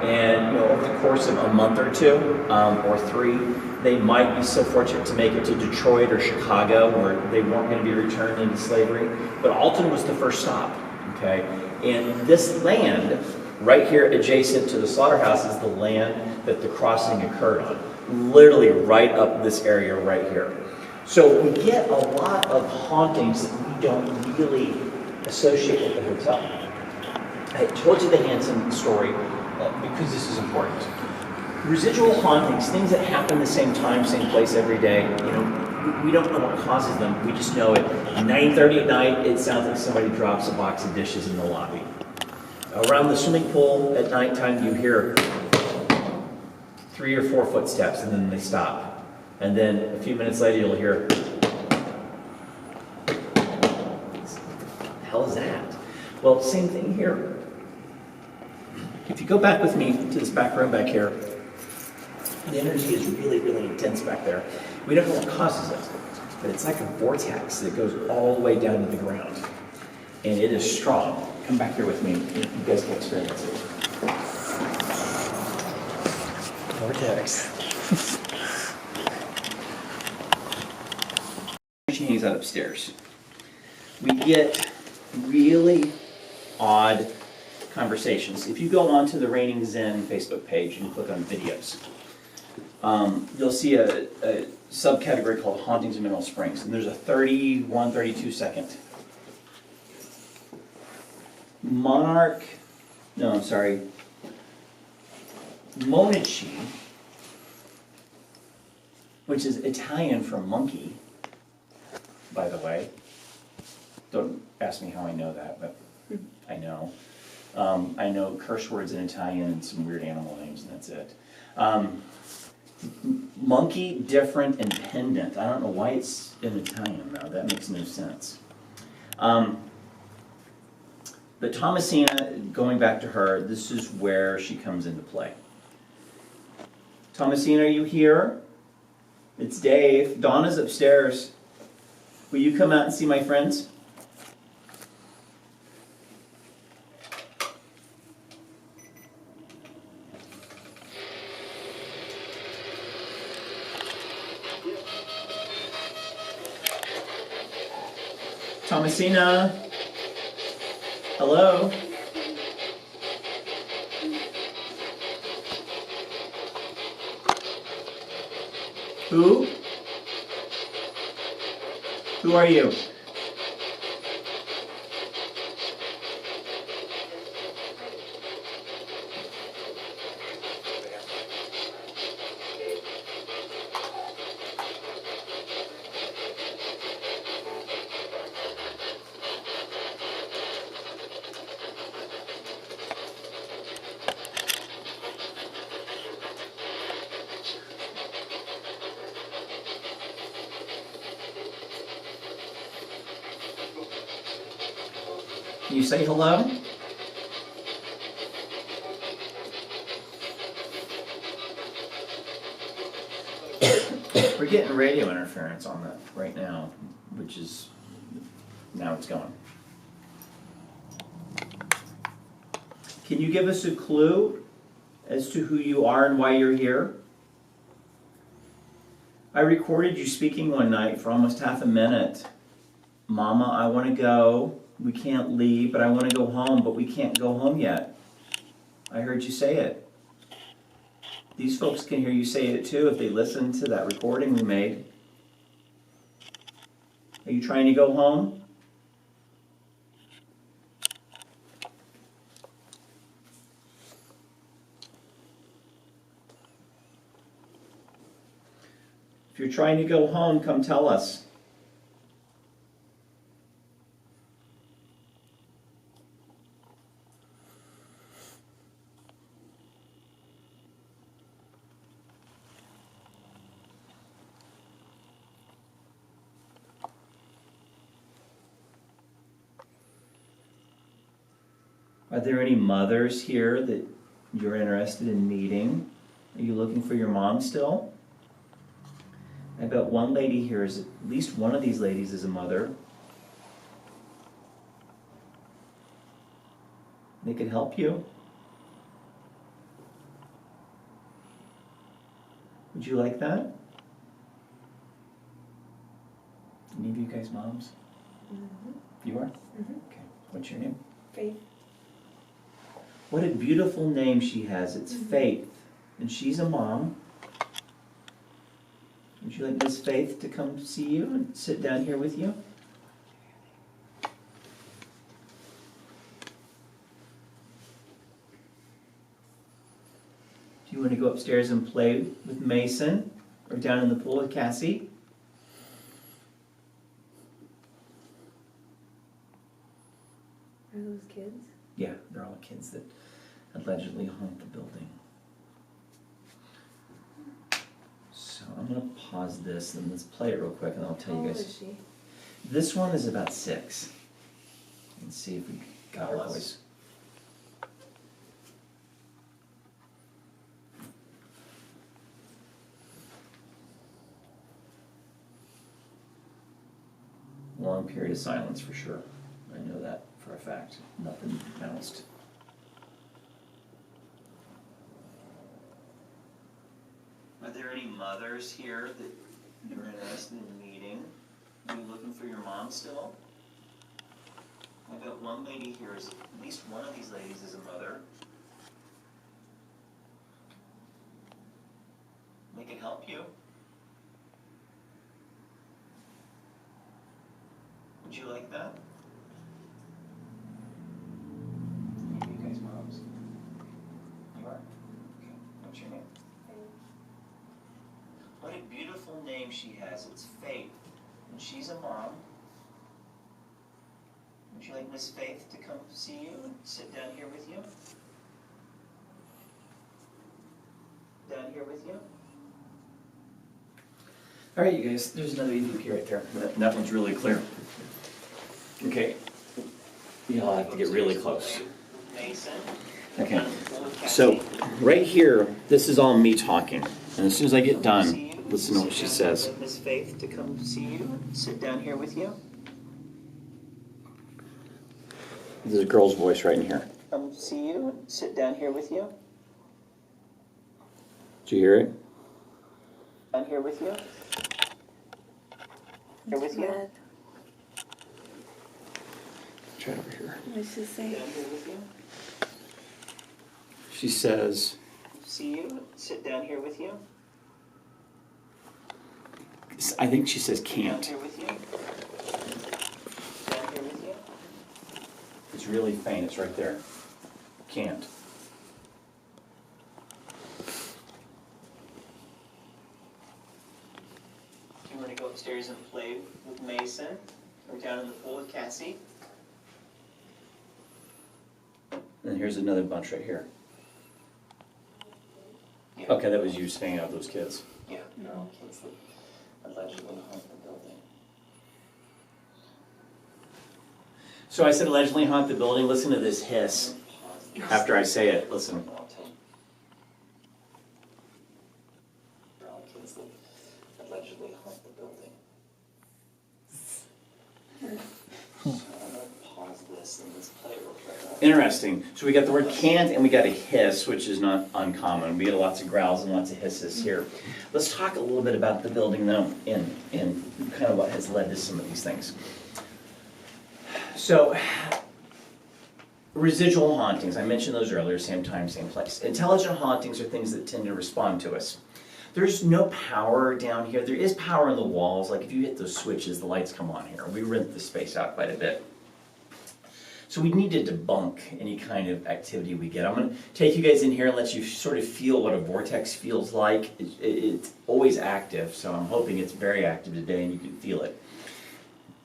And over the course of a month or two, or 3, they might be so fortunate to make it to Detroit or Chicago, where they weren't going to be returned into slavery. But Alton was the first stop, okay? And this land, right here adjacent to the slaughterhouse, is the land that the crossing occurred on. Literally right up this area right here. So we get a lot of hauntings that we don't really associate with the hotel. I told you the Hansen story because this is important. Residual hauntings, things that happen the same time, same place every day, we don't know what causes them. We just know at 9:30 at night, it sounds like somebody drops a box of dishes in the lobby. Around the swimming pool at nighttime, you hear 3 or 4 footsteps, and then they stop. And then a few minutes later, you'll hear, what the hell is that? Well, same thing here. If you go back with me to this back room back here, the energy is really, really intense back there. We don't know what causes it. but it's like a vortex that goes all the way down to the ground. And it is strong. Come back here with me. You guys can experience it. Vortex. She hangs out upstairs. We get really odd conversations. If you go onto the Raining Zen Facebook page and click on videos, you'll see a subcategory called Hauntings of Mineral Springs. And there's a 31, 32 second. Monaci, which is Italian for monkey, by the way. Don't ask me how I know that, but I know. I know curse words in Italian and some weird animal names, and that's it. Monkey, different, and pendant. I don't know why it's in Italian, though. That makes no sense. But Thomasina, going back to her, this is where she comes into play. Thomasina, are you here? It's Dave. Donna's upstairs. Will you come out and see my friends? Thomasina? Hello? Who? Who are you? Can you say hello? We're getting radio interference on that right now, which is, now it's going. Can you give us a clue as to who you are and why you're here? I recorded you speaking one night for almost half a minute. Mama, I want to go. We can't leave, but I want to go home, but we can't go home yet. I heard you say it. These folks can hear you say it too if they listen to that recording we made. Are you trying to go home? If you're trying to go home, come tell us. Are there any mothers here that you're interested in meeting? Are you looking for your mom still? I bet one lady here is, at least one of these ladies is a mother. They could help you. Would you like that? Any of you guys moms? Mm-hmm. You are? Mm-hmm. Okay. What's your name? Faith. What a beautiful name she has. It's Faith. And she's a mom. Would you like Miss Faith to come see you and sit down here with you? Do you want to go upstairs and play with Mason? Or down in the pool with Cassie? Are those kids? Yeah, they're all kids that allegedly haunt the building. So I'm going to pause this and let's play it real quick and I'll tell How you old guys. is she? This one is about 6. Let's see if we got her voice. long period of silence for sure. I know that for a fact. Nothing bounced. Are there any mothers here that you're interested in meeting? Are you looking for your mom still? I got one lady here, at least one of these ladies is a mother. They can help you. Would you like that? Are you guys moms? You are? Okay. What's your name? What a beautiful name she has. It's Faith. And she's a mom. Would you like Miss Faith to come see you and sit down here with you? Down here with you? All right, you guys, there's another EVP right there. That one's really clear. Okay. You'll have to get really close. Okay. So, right here, this is all me talking. And as soon as I get done, listen to what she says. Miss Faith to come see you and sit down here with you? There's a girl's voice right in here. Come see you and sit down here with you? Did you hear it? Down here with you? Here with you? Red. Try it over here. What's she say? Down here with you? She says, see you, sit down here with you? I think she says can't. Down here with you? Down here with you? It's really faint, it's right there. Can't. Do you want to go upstairs and play with Mason? Or down in the pool with Cassie? And here's another bunch right here. Yeah. Okay, that was you staying out those kids. Yeah, no, kids that allegedly haunt the building. So I said allegedly haunt the building. Listen to this hiss. After I say it, listen. Kids that allegedly haunt the building. So I'm gonna pause this and let's play real quick. Interesting. So we got the word can't and we got a hiss, which is not uncommon. We get lots of growls and lots of hisses here. Let's talk a little bit about the building though and kind of what has led to some of these things. So, residual hauntings, I mentioned those earlier, same time, same place. Intelligent hauntings are things that tend to respond to us. There's no power down here. There is power in the walls, like if you hit those switches, the lights come on here. We rent the space out quite a bit. So we need to debunk any kind of activity we get. I'm going to take you guys in here and let you sort of feel what a vortex feels like. It's always active, so I'm hoping it's very active today and you can feel it.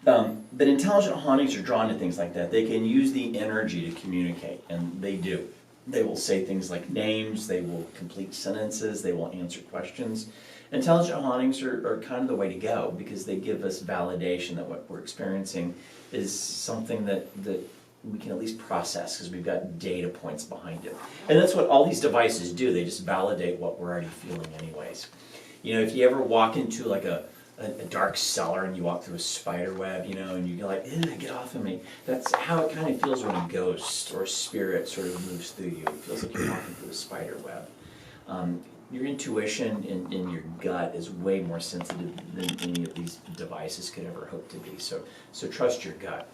But intelligent hauntings are drawn to things like that. They can use the energy to communicate, and they do. They will say things like names, they will complete sentences, they will answer questions. Intelligent hauntings are kind of the way to go because they give us validation that what we're experiencing is something that we can at least process because we've got data points behind it. And that's what all these devices do. They just validate what we're already feeling anyways. You know, if you ever walk into like a dark cellar and you walk through a spider web, you know, and you're like, get off of me. That's how it kind of feels when a ghost or a spirit sort of moves through you. It feels like you're walking through a spider web. Your intuition in your gut is way more sensitive than any of these devices could ever hope to be. So trust your gut.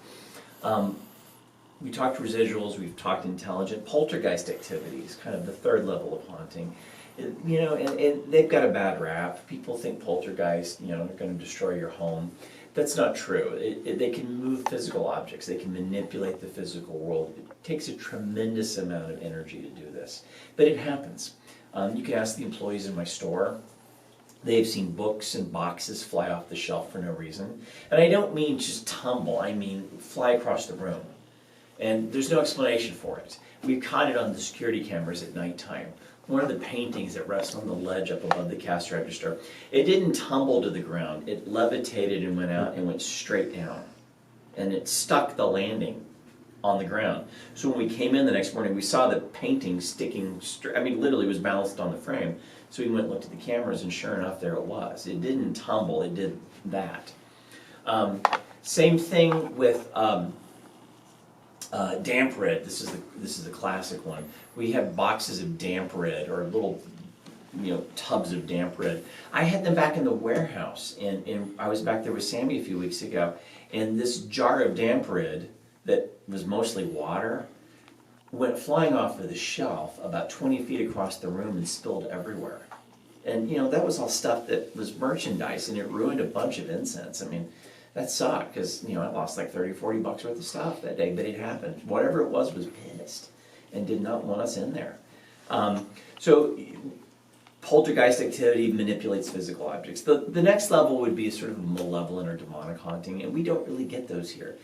We talked residuals, we've talked intelligent. Poltergeist activities, kind of the third level of haunting. You know, and they've got a bad rap. People think poltergeist, you know, are going to destroy your home. That's not true. They can move physical objects. They can manipulate the physical world. It takes a tremendous amount of energy to do this. But it happens. You can ask the employees in my store. They've seen books and boxes fly off the shelf for no reason. And I don't mean just tumble. I mean fly across the room. And there's no explanation for it. We've caught it on the security cameras at nighttime. One of the paintings that rests on the ledge up above the cash register, it didn't tumble to the ground. It levitated and went out and went straight down. And it stuck the landing on the ground. So when we came in the next morning, we saw the painting sticking straight. I mean, literally it was balanced on the frame. So we went and looked at the cameras and sure enough, there it was. It didn't tumble, it did that. Same thing with damp red. This is the classic one. We have boxes of damp red or little, tubs of damp red. I had them back in the warehouse, and I was back there with Sammy a few weeks ago, and this jar of damp red that was mostly water went flying off of the shelf about 20 feet across the room and spilled everywhere. And that was all stuff that was merchandise, and it ruined a bunch of incense. I mean, that sucked because I lost like 30, 40 bucks worth of stuff that day, but it happened. Whatever it was pissed and did not want us in there. So poltergeist activity manipulates physical objects. The next level would be sort of malevolent or demonic haunting, and we don't really get those here.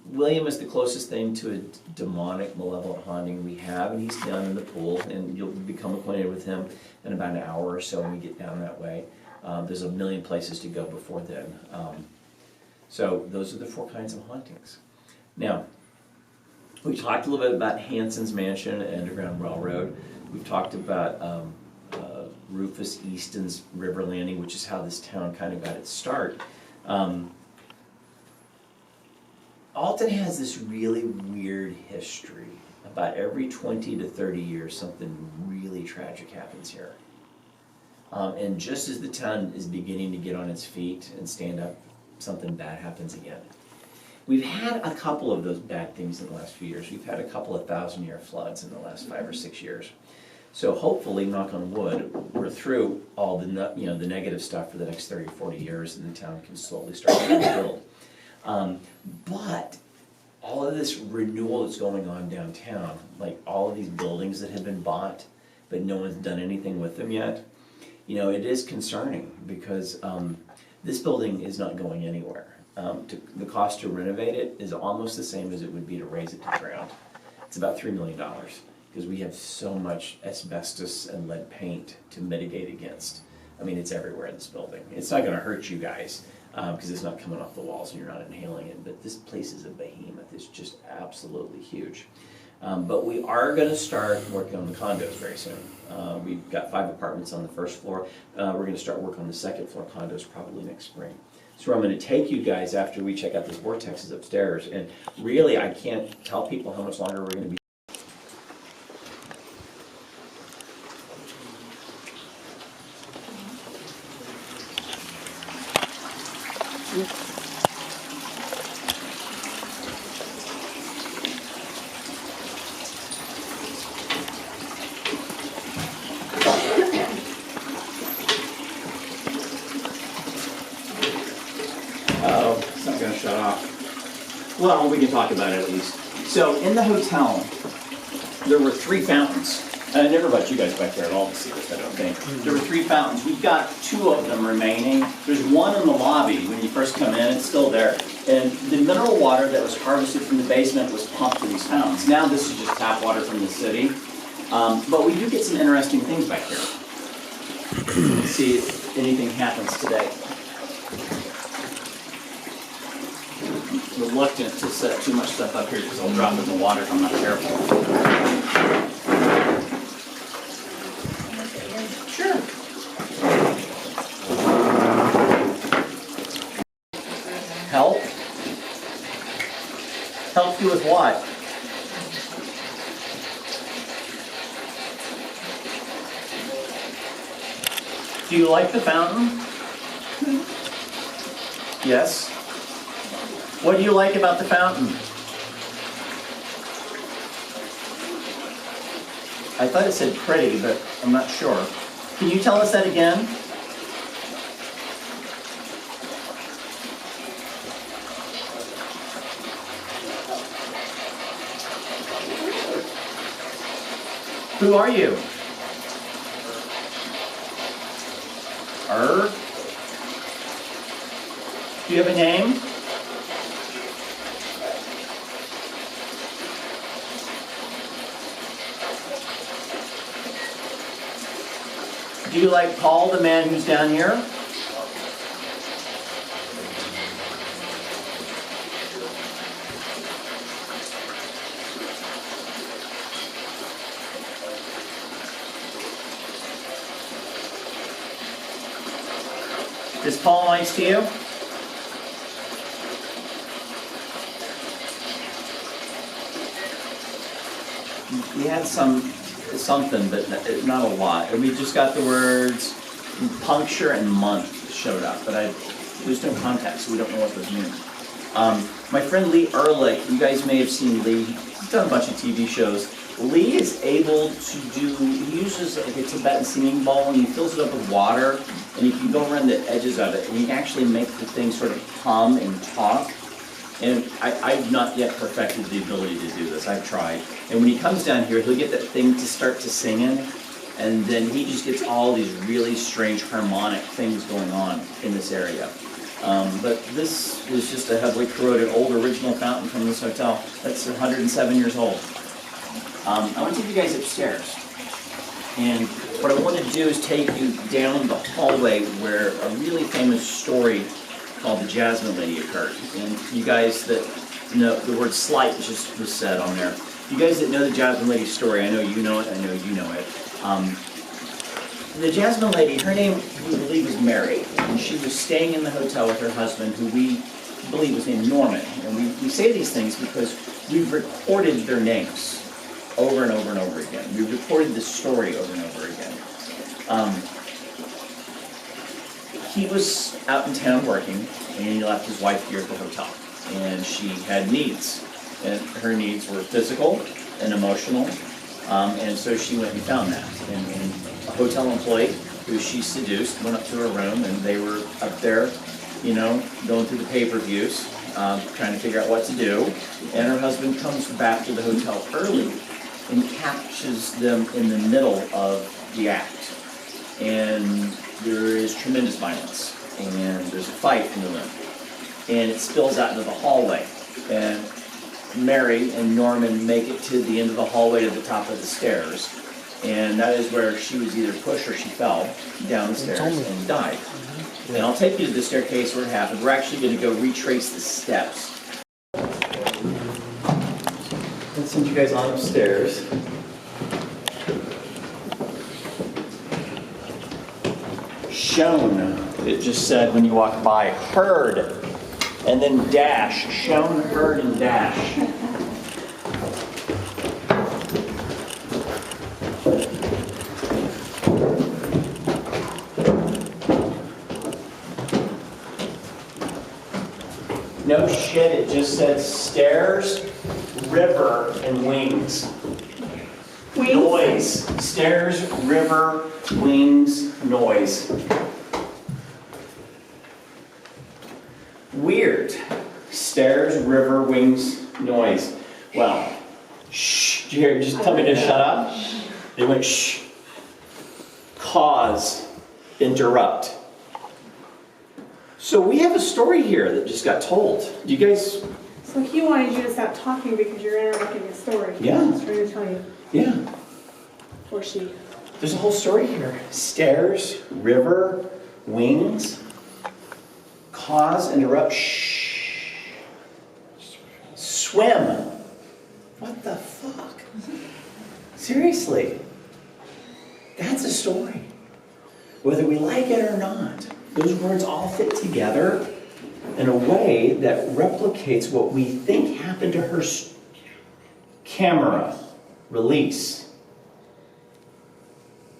William is the closest thing to a demonic, malevolent haunting we have, and he's down in the pool, and you'll become acquainted with him in about an hour or so when we get down that way. There's a million places to go before then. So those are the 4 kinds of hauntings. Now, we talked a little bit about Hanson's Mansion and Underground Railroad. We've talked about Rufus Easton's River Landing, which is how this town kind of got its start. Alton has this really weird history. About every 20 to 30 years, something really tragic happens here. And just as the town is beginning to get on its feet and stand up, something bad happens again. We've had a couple of those bad things in the last few years. We've had a couple of 1,000-year floods in the last 5 or 6 years. So hopefully, knock on wood, we're through all the the negative stuff for the next 30 or 40 years, and the town can slowly start to rebuild. But all of this renewal that's going on downtown, like all of these buildings that have been bought, but no one's done anything with them yet, it is concerning because this building is not going anywhere. The cost to renovate it is almost the same as it would be to raise it to the ground. It's about $3 million because we have so much asbestos and lead paint to mitigate against. I mean, it's everywhere in this building. It's not going to hurt you guys because it's not coming off the walls and you're not inhaling it, but this place is a behemoth. It's just absolutely huge. But we are going to start working on the condos very soon. We've got 5 apartments on the first floor. We're going to start work on the second floor condos probably next spring. So I'm going to take you guys after we check out those vortexes upstairs. And really, I can't tell people how much longer we're going to be. It's not going to shut off. Well, we can talk about it at least. So in the hotel, there were 3 fountains. And I never brought you guys back there at all to see this, I don't think. There were 3 fountains. We've got 2 of them remaining. There's one in the lobby when you first come in. It's still there. And the mineral water that was harvested from the basement was pumped to these fountains. Now this is just tap water from the city. But we do get some interesting things back here. Let's see if anything happens today. Reluctant to set too much stuff up here because I'll drop in the water if I'm not careful. Sure. Help? Help you with what? Do you like the fountain? Yes. What do you like about the fountain? I thought it said pretty, but I'm not sure. Can you tell us that again? Who are you? Do you have a name? Do you like Paul, the man who's down here? Is Paul nice to you? we had something, but not a lot. And we just got the words puncture and month showed up, but there's no context, so we don't know what those mean. My friend Lee Ehrlich, you guys may have seen Lee. He's done a bunch of TV shows. Lee is able to he uses like a Tibetan singing bowl and he fills it up with water and you can go around the edges of it and you can actually make the thing sort of hum and talk. And I've not yet perfected the ability to do this. I've tried. And when he comes down here, he'll get that thing to start to sing in, and then he just gets all these really strange harmonic things going on in this area. But this is just a heavily corroded old original fountain from this hotel. That's 107 years old. I want to take you guys upstairs. And what I want to do is take you down the hallway where a really famous story called the Jasmine Lady occurred. And you guys that know, the word slight just was said on there. You guys that know the Jasmine Lady story, I know you know it, I know you know it. The Jasmine Lady, her name, we believe, was Mary. And she was staying in the hotel with her husband, who we believe was named Norman. And we say these things because we've recorded their names over and over and over again. We've recorded this story over and over again. He was out in town working, and he left his wife here at the hotel. And she had needs, and her needs were physical and emotional, and so she went and found that. And a hotel employee who she seduced went up to her room, and they were up there, you know, going through the pay-per-views, trying to figure out what to do. And her husband comes back to the hotel early and catches them in the middle of the act. And there is tremendous violence, and there's a fight in the room, and it spills out into the hallway, and Mary and Norman make it to the end of the hallway to the top of the stairs, and that is where she was either pushed or she fell down the stairs and died. And I'll take you to the staircase where it happened. We're actually going to go retrace the steps. Let's send you guys on upstairs. Shown, it just said when you walk by. Heard, and then dash. Shown, heard, and dash. No shit, it just said stairs, river, and wings. Wings? Noise. Stairs, river, wings, noise. Weird. Stairs, river, wings, noise. Well, shh. Did you hear? Just tell me to shut up. They went shh. Cause. Interrupt. So we have a story here that just got told. Do you guys? So he wanted you to stop talking because you're interrupting the story. Yeah. He's trying to tell you. Yeah. Or she. There's a whole story here. Stairs, river, wings, cause, interrupt, shh. Swim. What the fuck? Seriously. That's a story. Whether we like it or not, those words all fit together in a way that replicates what we think happened to her camera release.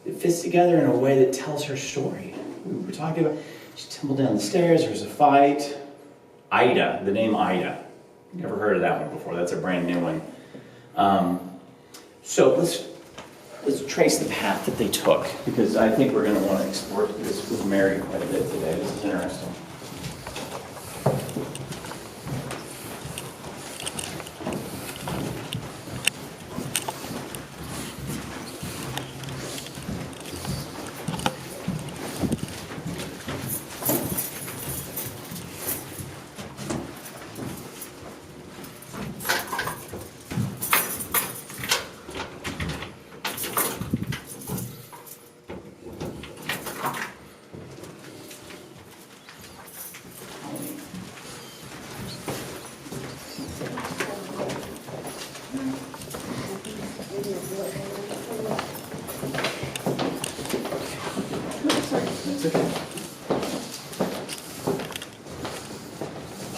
It fits together in a way that tells her story. We were talking about, she tumbled down the stairs, there was a fight. Ida, the name Ida. Never heard of that one before, that's a brand new one. So let's trace the path that they took, because I think we're going to want to explore this with Mary quite a bit today. This is interesting.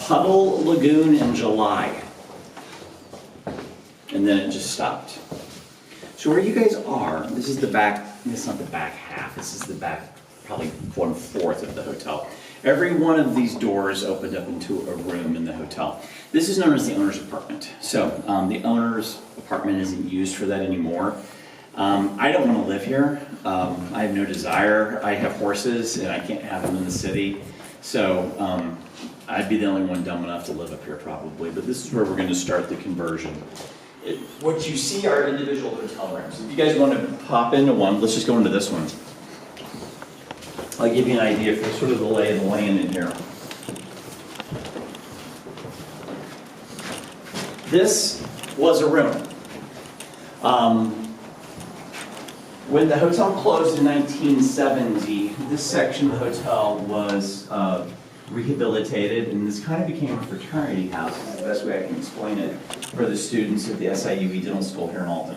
Puddle Lagoon in July. And then it just stopped. So where you guys are, this is the back, this is not the back half, this is the back, probably 1/4 of the hotel. Every one of these doors opened up into a room in the hotel. This is known as the owner's apartment. So the owner's apartment isn't used for that anymore. I don't want to live here. I have no desire. I have horses and I can't have them in the city. So I'd be the only one dumb enough to live up here probably. But this is where we're going to start the conversion. What you see are individual hotel rooms. If you guys want to pop into one, let's just go into this one. I'll give you an idea for sort of the lay of the land in here. This was a room. When the hotel closed in 1970, this section of the hotel was rehabilitated, and this kind of became a fraternity house. That's the best way I can explain it for the students of the SIUE Dental School here in Alton.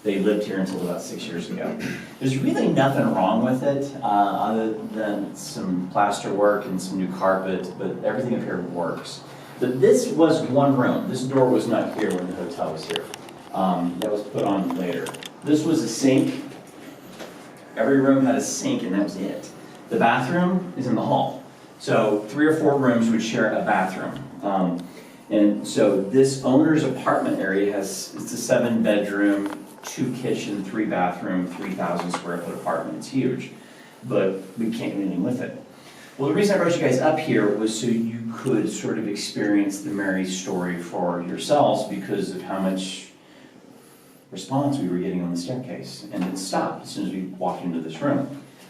They lived here until about 6 years ago. There's really nothing wrong with it, other than some plaster work and some new carpet, but everything up here works. But this was one room. This door was not here when the hotel was here. That was put on later. This was a sink. Every room had a sink, and that was it. The bathroom is in the hall. So 3 or 4 rooms would share a bathroom. And so this owner's apartment area it's a 7-bedroom, 2 kitchen, 3 bathroom, 3,000 square foot apartment. It's huge, but we can't do anything with it. Well, the reason I brought you guys up here was so you could sort of experience the Mary story for yourselves because of how much response we were getting on the staircase. And it stopped as soon as we walked into this room.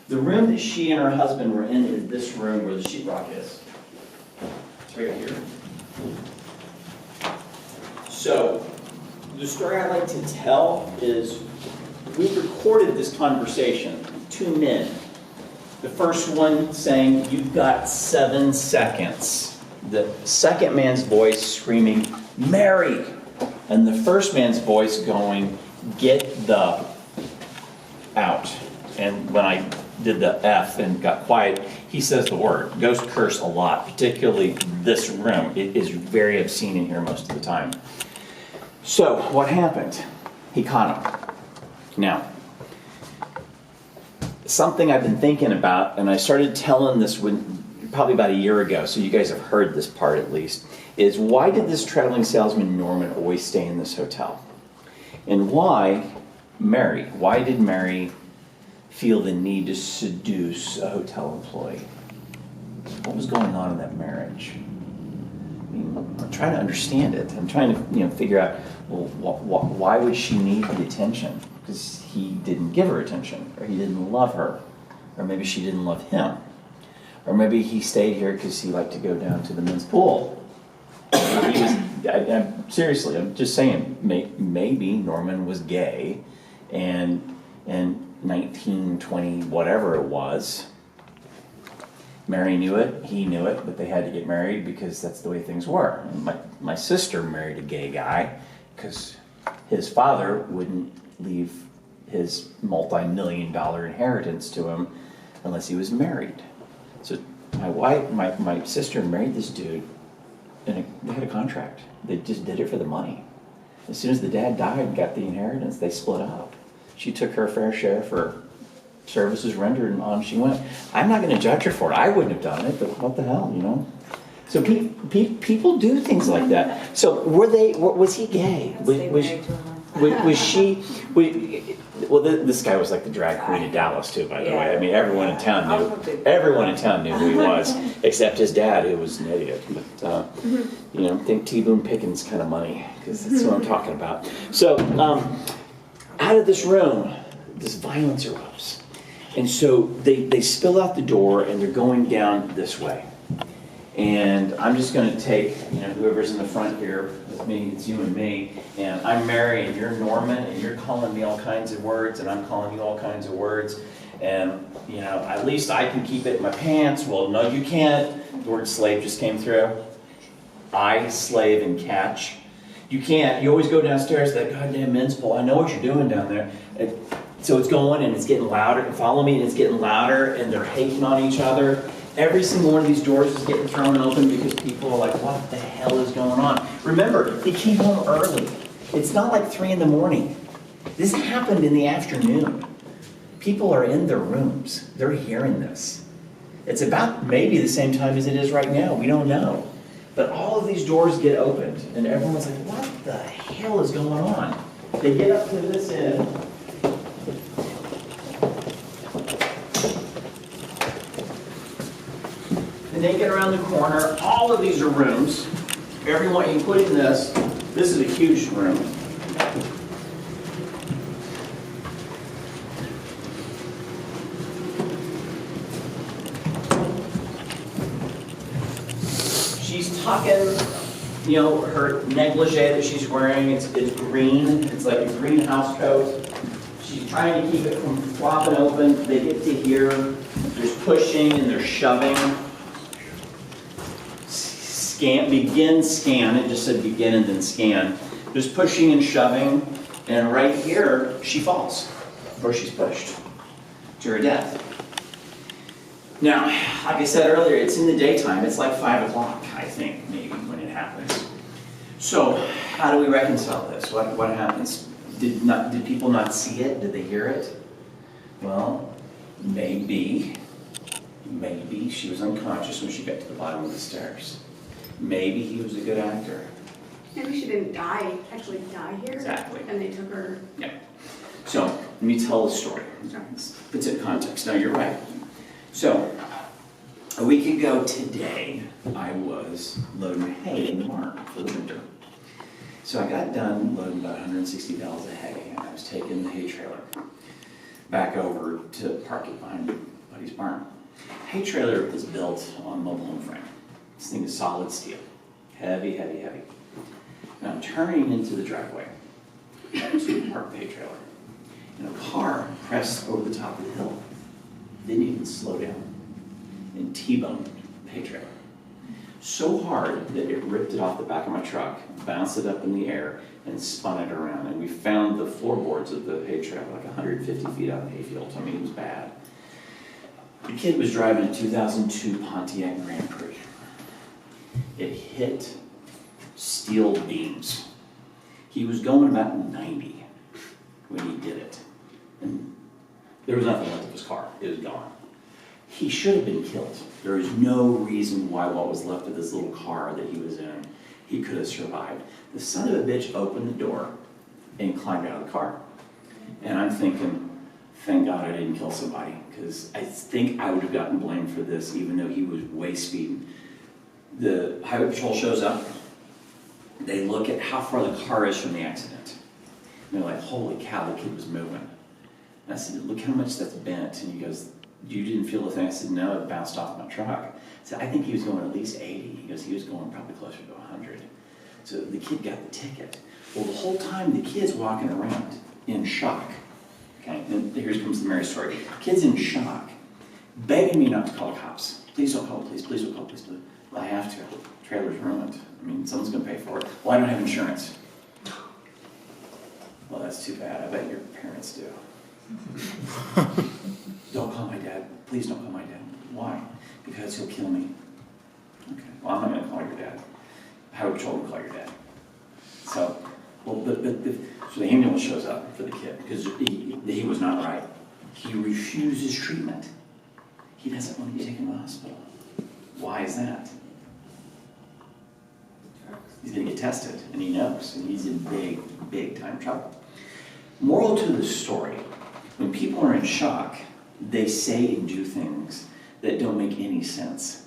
The room that she and her husband were in is this room where the sheetrock is. It's right here. So, the story I like to tell is we recorded this conversation, 2 men. The first one saying, "You've got 7 seconds." The second man's voice screaming, "Mary!" And the first man's voice going, "Get the out." And when I did the F and got quiet, he says the word. Ghosts curse a lot, particularly this room. It is very obscene in here most of the time. So, what happened? He caught him. Now, something I've been thinking about, and I started telling this probably about a year ago, so you guys have heard this part at least, is why did this traveling salesman Norman always stay in this hotel? And why did Mary feel the need to seduce a hotel employee? What was going on in that marriage? I mean, I'm trying to understand it. I'm trying to figure out, well, why would she need the attention? Because he didn't give her attention, or he didn't love her, or maybe she didn't love him. Or maybe he stayed here because he liked to go down to the men's pool. Seriously, I'm just saying, maybe Norman was gay, and 1920, whatever it was, Mary knew it, he knew it, but they had to get married because that's the way things were. My sister married a gay guy because his father wouldn't leave his multi-million-dollar inheritance to him unless he was married. So my sister married this dude, and they had a contract. They just did it for the money. As soon as the dad died and got the inheritance, they split up. She took her fair share for services rendered, and on she went. I'm not going to judge her for it. I wouldn't have done it, but what the hell, So people do things like that. So was he gay? Was she? Well, this guy was like the drag queen of Dallas too, by the way. I mean, everyone in town knew who he was, except his dad, who was an idiot. But think T. Boone Pickens kind of money, because that's what I'm talking about. So, out of this room, this violence erupts, and so they spill out the door, and they're going down this way. And I'm just going to take, whoever's in the front here with me, it's you and me, and I'm Mary, and you're Norman, and you're calling me all kinds of words, and I'm calling you all kinds of words, and, at least I can keep it in my pants. Well, no, you can't. The word slave just came through. I, slave, and catch. You can't. You always go downstairs to that goddamn men's pool. I know what you're doing down there. So it's going, and it's getting louder, and follow me, and it's getting louder, and they're hating on each other. Every single one of these doors is getting thrown open because people are like, what the hell is going on? Remember, he came home early. It's not like 3 in the morning. This happened in the afternoon. People are in their rooms. They're hearing this. It's about maybe the same time as it is right now. We don't know. But all of these doors get opened, and everyone's like, what the hell is going on? They get up to this end. And they get around the corner. All of these are rooms. Everyone, including this. This is a huge room. She's tucking, her negligee that she's wearing, it's green. It's like a green house coat. She's trying to keep it from flopping open. They get to here. There's pushing and there's shoving. Begin, scan. It just said begin and then scan. There's pushing and shoving. And right here, she falls. Or she's pushed to her death. Now, like I said earlier, it's in the daytime. It's like 5 o'clock, I think, maybe, when it happens. So, how do we reconcile this? What happens? Did people not see it? Did they hear it? Well, maybe she was unconscious when she got to the bottom of the stairs. Maybe he was a good actor. Maybe she didn't actually die here. Exactly. And they took her. Yeah. So, let me tell the story. Puts it in context. Now, you're right. So, a week ago today, I was loading hay in the barn for the winter. So I got done loading about 160 bales of hay, and I was taking the hay trailer back over to park it behind Buddy's barn. Hay trailer is built on mobile home frame. This thing is solid steel. Heavy, heavy, heavy. And I'm turning into the driveway to park the hay trailer. And a car pressed over the top of the hill. Didn't even slow down and T-boned the hay trailer. So hard that it ripped it off the back of my truck, bounced it up in the air, and spun it around. And we found the floorboards of the hay trailer like 150 feet out in the hayfield. I mean, it was bad. The kid was driving a 2002 Pontiac Grand Prix. It hit steel beams. He was going about 90 when he did it. And there was nothing left of his car. It was gone. He should have been killed. There is no reason why what was left of this little car that he was in, he could have survived. The son of a bitch opened the door and climbed out of the car. And I'm thinking, thank God I didn't kill somebody, because I think I would have gotten blamed for this even though he was way speeding. The highway patrol shows up. They look at how far the car is from the accident. And they're like, holy cow, the kid was moving. And I said, look how much that's bent. And he goes, you didn't feel the thing? I said, no, it bounced off my truck. I said, I think he was going at least 80. He goes, he was going probably closer to 100. So the kid got the ticket. Well, the whole time the kid's walking around in shock. Okay, and here comes the Mary story. Kid's in shock, begging me not to call the cops. Please don't call the police, please don't call the police. Well, I have to. The trailer's ruined. I mean, someone's going to pay for it. Well, I don't have insurance. Well, that's too bad. I bet your parents do. Don't call my dad. Please don't call my dad. Why? Because he'll kill me. Okay. Well, I'm not going to call your dad. Highway patrol will call your dad. So, well, so the ambulance shows up for the kid because he was not right. He refuses treatment. He doesn't want to be taken to the hospital. Why is that? He's going to get tested, and he knows, and he's in big, big time trouble. Moral to the story, when people are in shock, they say and do things that don't make any sense.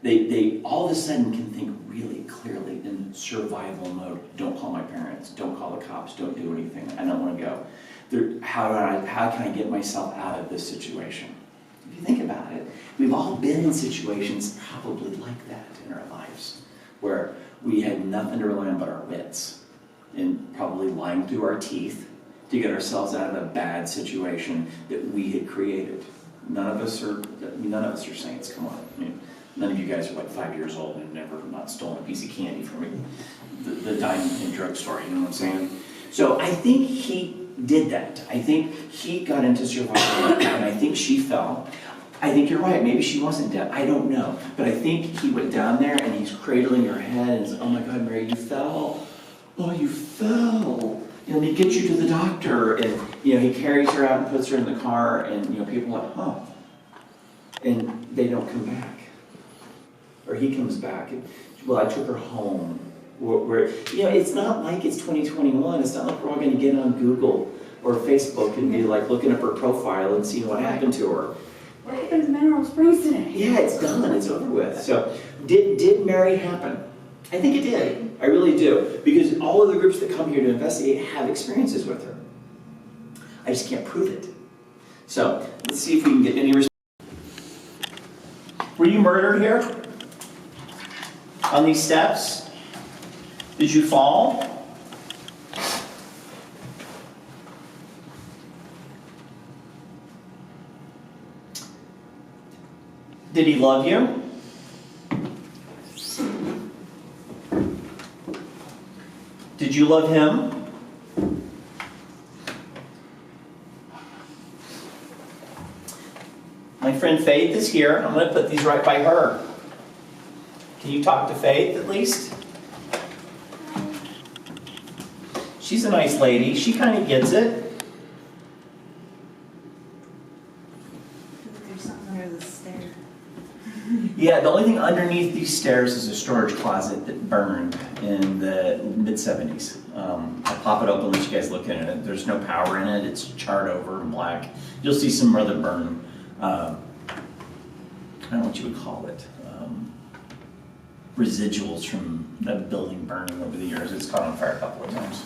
They all of a sudden can think really clearly in survival mode. Don't call my parents, don't call the cops, don't do anything, I don't want to go. How can I get myself out of this situation? If you think about it, we've all been in situations probably like that in our lives, where we had nothing to rely on but our wits, and probably lying through our teeth to get ourselves out of a bad situation that we had created. None of us are saints, come on. I mean, none of you guys are like 5 years old and have never not stolen a piece of candy from the dining and drugstore, you know what I'm saying? So I think he did that. I think he got into survival, and I think she fell. I think you're right, maybe she wasn't dead, I don't know. But I think he went down there and he's cradling her head and says, oh my God, Mary, you fell. Oh, you fell. let me get you to the doctor. And, he carries her out and puts her in the car, and, people are like, huh. And they don't come back. Or he comes back. Well, I took her home. It's not like it's 2021. It's not like we're all going to get on Google or Facebook and be like looking up her profile and seeing what happened to her. What happened to Mineral Springs today? Yeah, it's done. It's over with. So, did Mary happen? I think it did. I really do. Because all of the groups that come here to investigate have experiences with her. I just can't prove it. So, let's see if we can get any response. Were you murdered here? On these steps? Did you fall? Did he love you? Did you love him? My friend Faith is here. I'm going to put these right by her. Can you talk to Faith at least? She's a nice lady. She kind of gets it. There's something under the stair. Yeah, the only thing underneath these stairs is a storage closet that burned in the mid-70s. I'll pop it open, let you guys look at it. There's no power in it. It's charred over and black. You'll see some other burn. I don't know what you would call it. Residuals from that building burning over the years. It's caught on fire a couple of times.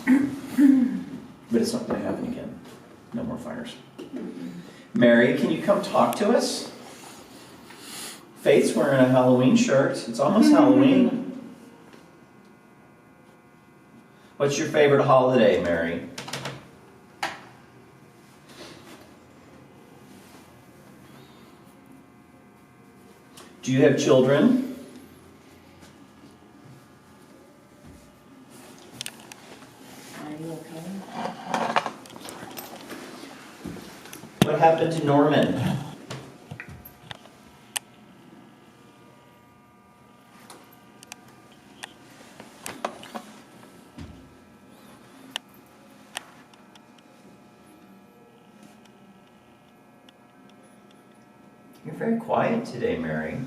But it's not going to happen again. No more fires. Mary, can you come talk to us? Faith's wearing a Halloween shirt. It's almost Halloween. What's your favorite holiday, Mary? Do you have children? Are you okay? What happened to Norman? You're very quiet today, Mary.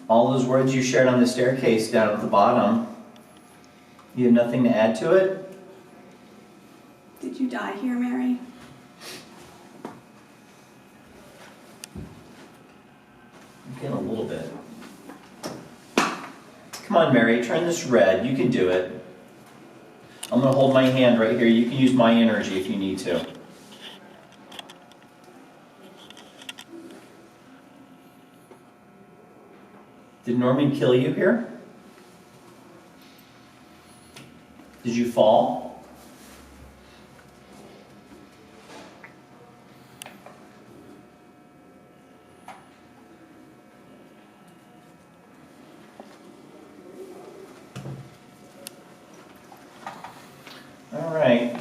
All those words you shared on the staircase down at the bottom, you have nothing to add to it? Did you die here, Mary? Again, a little bit. Come on, Mary, turn this red. You can do it. I'm going to hold my hand right here. You can use my energy if you need to. Did Norman kill you here? Did you fall? All right.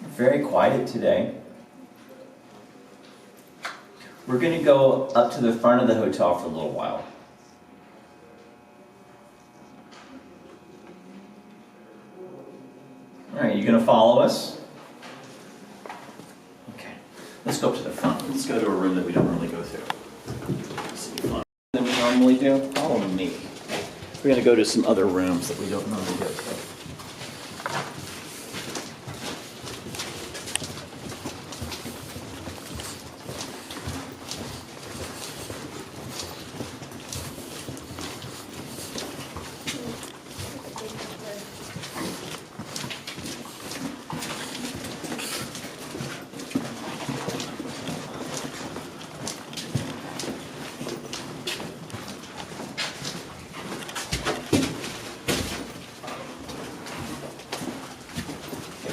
You're very quiet today. We're going to go up to the front of the hotel for a little while. All right, you going to follow us? Okay, let's go up to the front. Let's go to a room that we don't normally go through. Than we normally do. Follow me. We're going to go to some other rooms that we don't normally go to.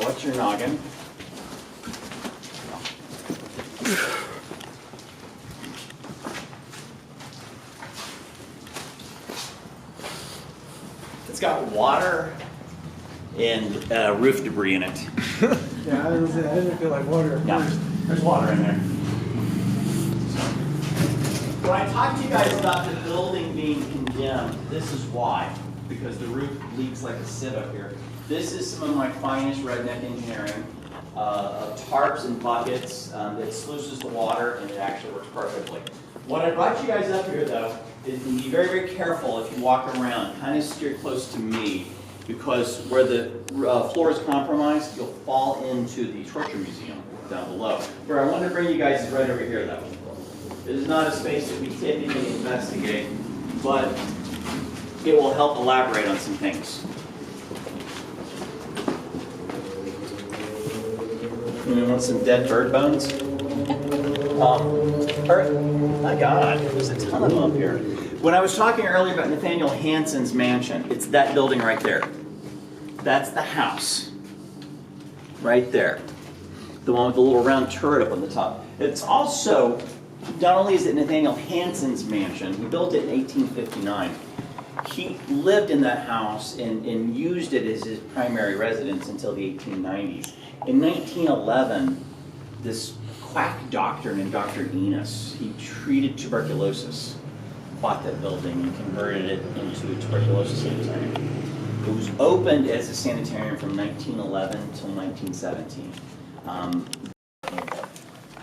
What's your noggin? It's got water and roof debris in it. Yeah, I didn't feel like water at Yeah, first. there's water in there. When I talked to you guys about the building being condemned, this is why. because the roof leaks like a sieve up here. This is some of my finest redneck engineering of tarps and buckets that sluices the water, and it actually works perfectly. What I brought you guys up here, though, is be very, very careful if you walk around. Kind of steer close to me, because where the floor is compromised, you'll fall into the torture museum down below. Where I want to bring you guys is right over here, though. It is not a space that we typically investigate, but it will help elaborate on some things. You want some dead bird bones? My God, there's a ton of them up here. When I was talking earlier about Nathaniel Hansen's mansion, it's that building right there. That's the house. Right there. The one with the little round turret up on the top. It's also, not only is it Nathaniel Hansen's mansion, he built it in 1859. He lived in that house and used it as his primary residence until the 1890s. In 1911, this quack doctor named Dr. Enos, he treated tuberculosis, bought that building and converted it into a tuberculosis sanitarium. It was opened as a sanitarium from 1911 until 1917.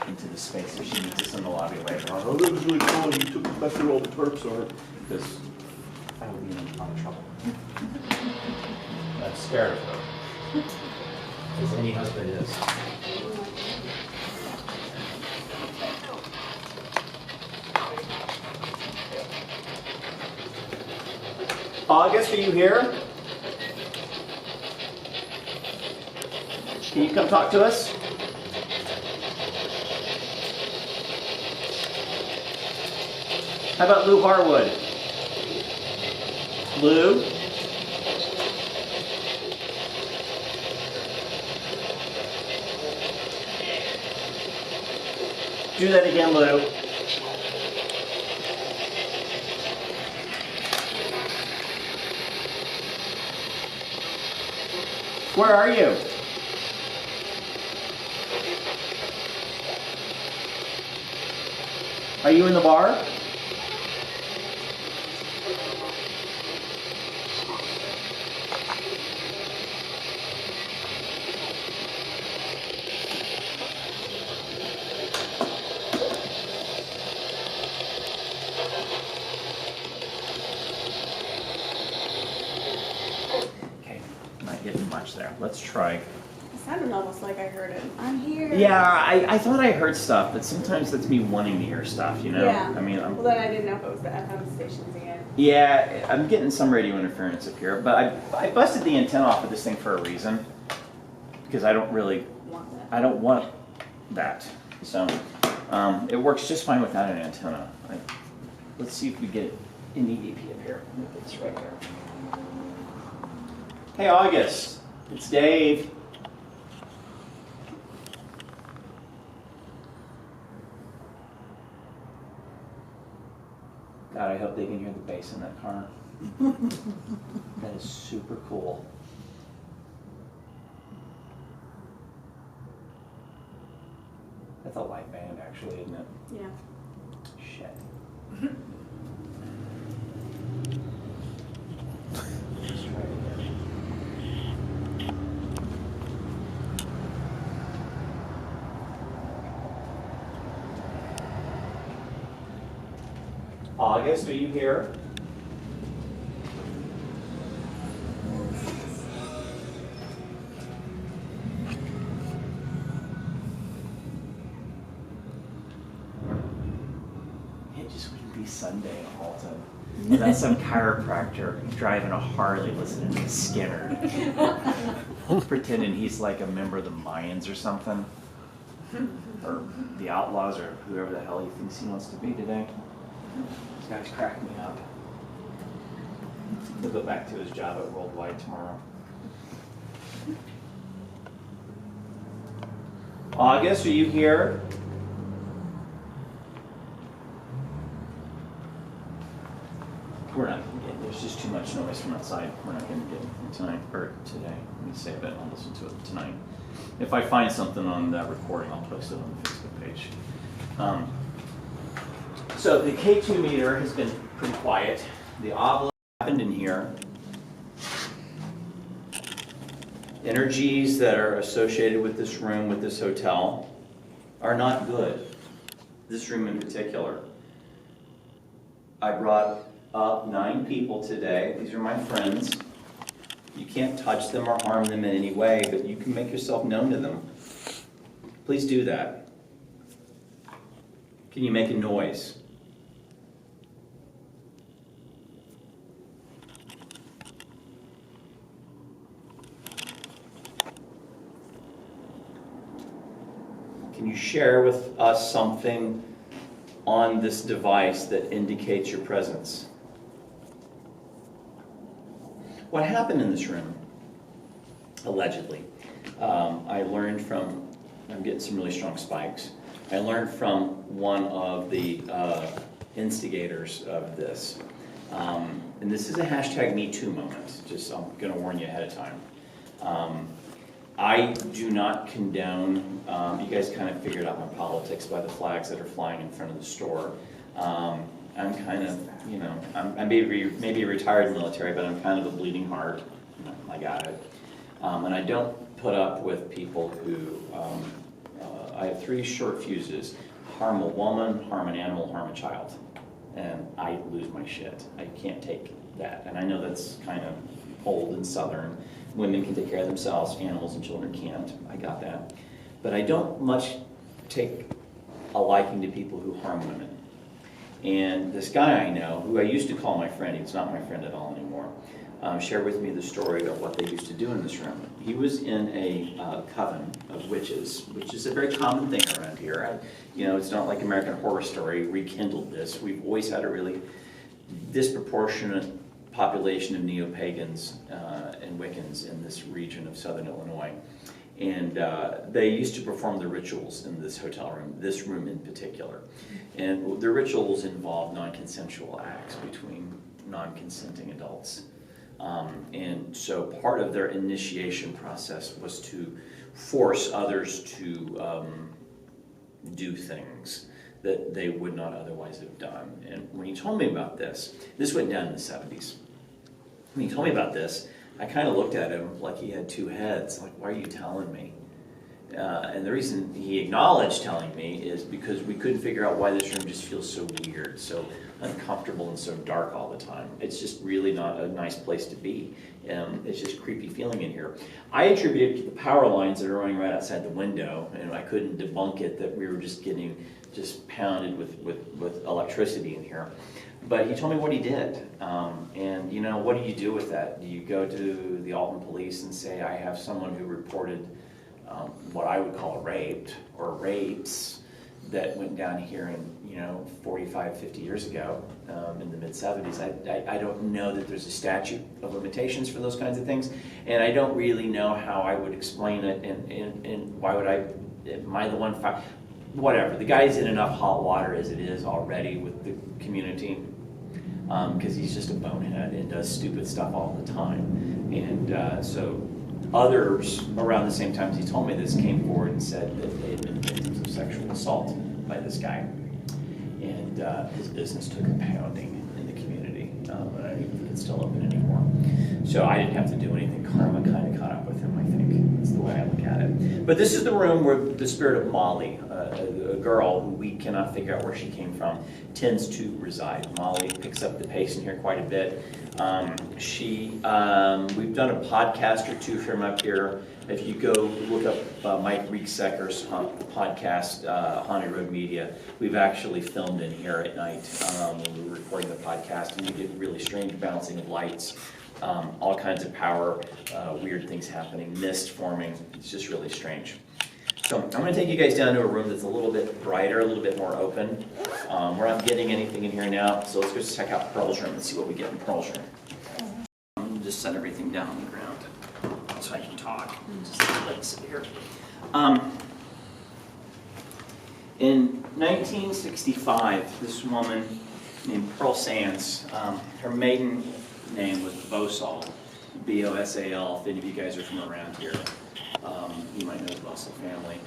Into the space, so she meets us in the lobby later. Oh, that was really cool. You took us back where all the tarps are. Because I would be in a lot of trouble. I'm scared of her. As any husband is. August, are you here? Can you come talk to us? How about Lou Harwood? Lou? Do that again, Lou. Where are you? Are you in the bar? There. Let's try. It sounded almost like I heard it. I'm here. Yeah, I thought I heard stuff, but sometimes that's me wanting to hear stuff, you know? Yeah. I mean, well, then I didn't know if it was the FM stations again. Yeah, I'm getting some radio interference up here, but I busted the antenna off of this thing for a reason. Because I don't really I don't want that. So it works just fine without an antenna. Let's see if we get an EVP up here. It's right there. Hey, August. It's Dave. God, I hope they can hear the bass in that car. That is super cool. That's a live band, actually, isn't it? Yeah. Shit. Let's try it again. August, are you here? It just wouldn't be Sunday in Alton without some chiropractor driving a Harley listening to Skinner. Pretending he's like a member of the Mayans or something. Or the Outlaws or whoever the hell he thinks he wants to be today. This guy's cracking me up. He'll go back to his job at Worldwide tomorrow. August, are you here? We're not going to get, there's just too much noise from outside. We're not going to get it tonight, or today. Let me save it, I'll listen to it tonight. If I find something on that recording, I'll post it on the Facebook page. So the K2 meter has been pretty quiet. The obelisk happened in here. energies that are associated with this room, with this hotel, are not good. This room in particular. I brought up 9 people today. These are my friends. You can't touch them or harm them in any way, but you can make yourself known to them. Please do that. Can you make a noise? Can you share with us something on this device that indicates your presence? What happened in this room? Allegedly. I learned from, I'm getting some really strong spikes. I learned from one of the instigators of this. And this is a hashtag #MeToo moment, just I'm gonna warn you ahead of time. I do not condone, you guys kind of figured out my politics by the flags that are flying in front of the store. I'm kind of, you know, I'm maybe retired military, but I'm kind of a bleeding heart. I got it. And I don't put up with people who, I have 3 short fuses: harm a woman, harm an animal, harm a child. And I lose my shit. I can't take that. And I know that's kind of old and southern. Women can take care of themselves, animals and children can't. I got that. But I don't much take a liking to people who harm women. And this guy I know, who I used to call my friend, he's not my friend at all anymore, shared with me the story of what they used to do in this room. He was in a coven of witches, which is a very common thing around here. You know, it's not like American Horror Story rekindled this. We've always had a really disproportionate population of neo-pagans and Wiccans in this region of southern Illinois. And they used to perform the rituals in this hotel room, this room in particular. And the rituals involve non-consensual acts between non-consenting adults. And so part of their initiation process was to force others to do things that they would not otherwise have done. And when he told me about this, this went down in the 70s. When he told me about this, I kind of looked at him like he had 2 heads, like, why are you telling me? And the reason he acknowledged telling me is because we couldn't figure out why this room just feels so weird, so uncomfortable and so dark all the time. It's just really not a nice place to be. It's just a creepy feeling in here. I attribute it to the power lines that are running right outside the window, and I couldn't debunk it that we were just getting pounded with electricity in here. But he told me what he did, and you know, what do you do with that? Do you go to the Alton police and say, I have someone who reported what I would call a rape or rapes that went down here in, you know, 45, 50 years ago, in the mid-70s. I don't know that there's a statute of limitations for those kinds of things, and I don't really know how I would explain it, and why would am I the one, whatever. The guy's in enough hot water as it is already with the community, because he's just a bonehead and does stupid stuff all the time. And so others around the same time as he told me this came forward and said that they had been victims of sexual assault by this guy. And his business took a pounding in the community. And I don't even think it's still open anymore. So I didn't have to do anything. Karma kind of caught up with him, I think. That's the way I look at it. But this is the room where the spirit of Molly, a girl who we cannot figure out where she came from, tends to reside. Molly picks up the pace in here quite a bit. We've done a podcast or 2 from up here. If you go look up Mike Rieksecker's podcast, Haunted Road Media, we've actually filmed in here at night when we were recording the podcast, and we get really strange bouncing of lights, all kinds of power, weird things happening, mist forming. It's just really strange. So I'm going to take you guys down to a room that's a little bit brighter, a little bit more open. We're not getting anything in here now, so let's go check out Pearl's room and see what we get in Pearl's room. Just set everything down on the ground so I can talk. Just let it sit here. In 1965, this woman named Pearl Sands, her maiden name was Bosal, B-O-S-A-L, if any of you guys are from around here. You might know the Bosal family.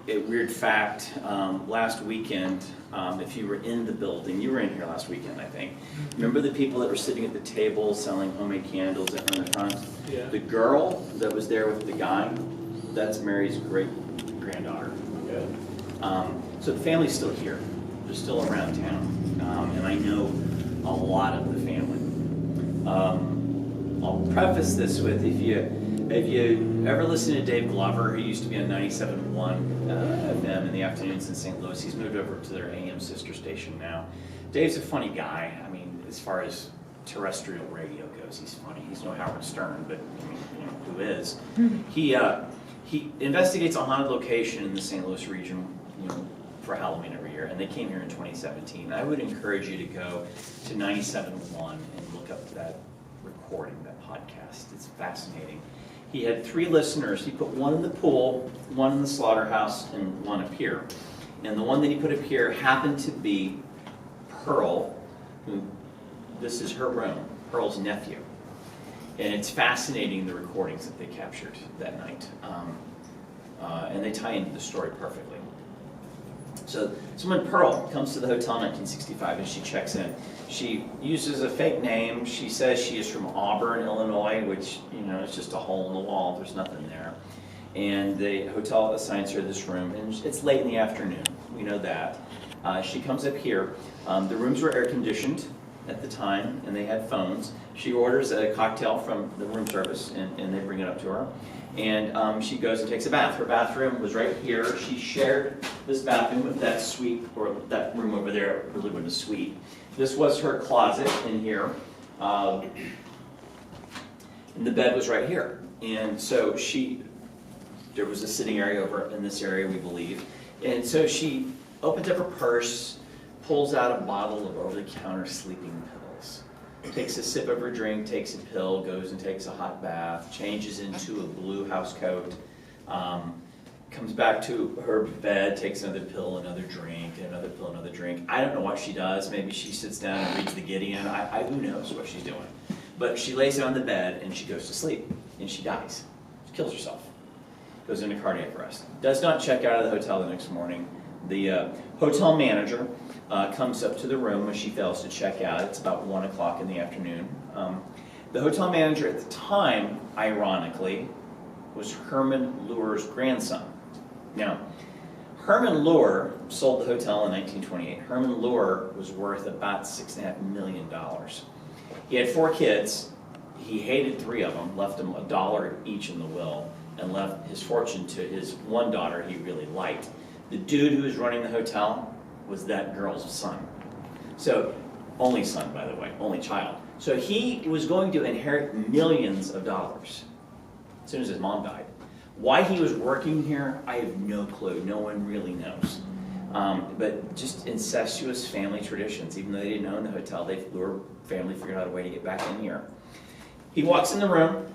a weird fact. Last weekend, if you were in the building, you were in here last weekend, I think. Remember the people that were sitting at the table selling homemade candles at the front? Yeah. The girl that was there with the guy, that's Mary's great granddaughter. So the family's still here. They're still around town, and I know a lot of the family. I'll preface this with, if you ever listen to Dave Glover, who used to be on 97.1 FM in the afternoons in St. Louis, he's moved over to their AM sister station now. Dave's a funny guy. I mean, as far as terrestrial radio goes, he's funny. He's no Howard Stern, but I mean, you know, who is? He investigates a haunted location in the St. Louis region, you know, for Halloween every year, and they came here in 2017. I would encourage you to go to 97.1 and look up that recording, that podcast. It's fascinating. He had 3 listeners. He put one in the pool, one in the slaughterhouse, and one up here. And the one that he put up here happened to be Pearl, who, this is her room, Pearl's nephew. And it's fascinating, the recordings that they captured that night. And they tie into the story perfectly. So when Pearl comes to the hotel in 1965 and she checks in, she uses a fake name. She says she is from Auburn, Illinois, which, you know, it's just a hole in the wall. There's nothing there. And the hotel assigns her this room, and it's late in the afternoon. We know that. She comes up here. The rooms were air conditioned at the time, and they had phones. She orders a cocktail from the room service, and they bring it up to her. And she goes and takes a bath. Her bathroom was right here. She shared this bathroom with that suite, or that room over there. It really wasn't a suite. This was her closet in here. And the bed was right here. And so there was a sitting area over in this area, we believe. And so she opens up her purse, pulls out a bottle of over-the-counter sleeping pills, takes a sip of her drink, takes a pill, goes and takes a hot bath, changes into a blue house coat, comes back to her bed, takes another pill, another drink, another pill, another drink. I don't know what she does. Maybe she sits down and reads the Gideon. Who knows what she's doing. But she lays down on the bed and she goes to sleep, and she dies. She kills herself. Goes into cardiac arrest. Does not check out of the hotel the next morning. The hotel manager comes up to the room when she fails to check out. It's about 1 o'clock in the afternoon. The hotel manager at the time, ironically, was Herman Luer's grandson. Now, Herman Luer sold the hotel in 1928. Herman Luer was worth about $6.5 million. He had 4 kids. He hated 3 of them, left them $1 each in the will, and left his fortune to his one daughter he really liked. The dude who was running the hotel was that girl's son. So, only son, by the way, only child. So he was going to inherit millions of dollars as soon as his mom died. Why he was working here, I have no clue. No one really knows. But just incestuous family traditions. Even though they didn't own the hotel, the family figured out a way to get back in here. He walks in the room.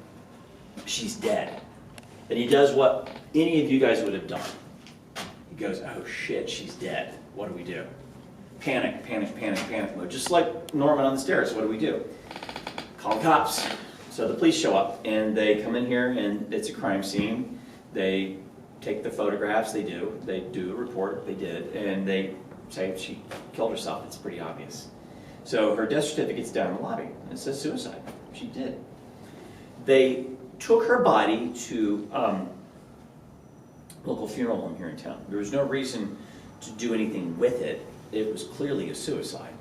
She's dead. And he does what any of you guys would have done. He goes, oh shit, she's dead. What do we do? Panic, panic, panic, panic mode. Just like Norman on the stairs, what do? Call the cops. So the police show up, and they come in here, and it's a crime scene. They take the photographs, they do a report, they did, and they say she killed herself. It's pretty obvious. So her death certificate's down in the lobby. It says suicide. She did. They took her body to local funeral home here in town. There was no reason to do anything with it. It was clearly a suicide.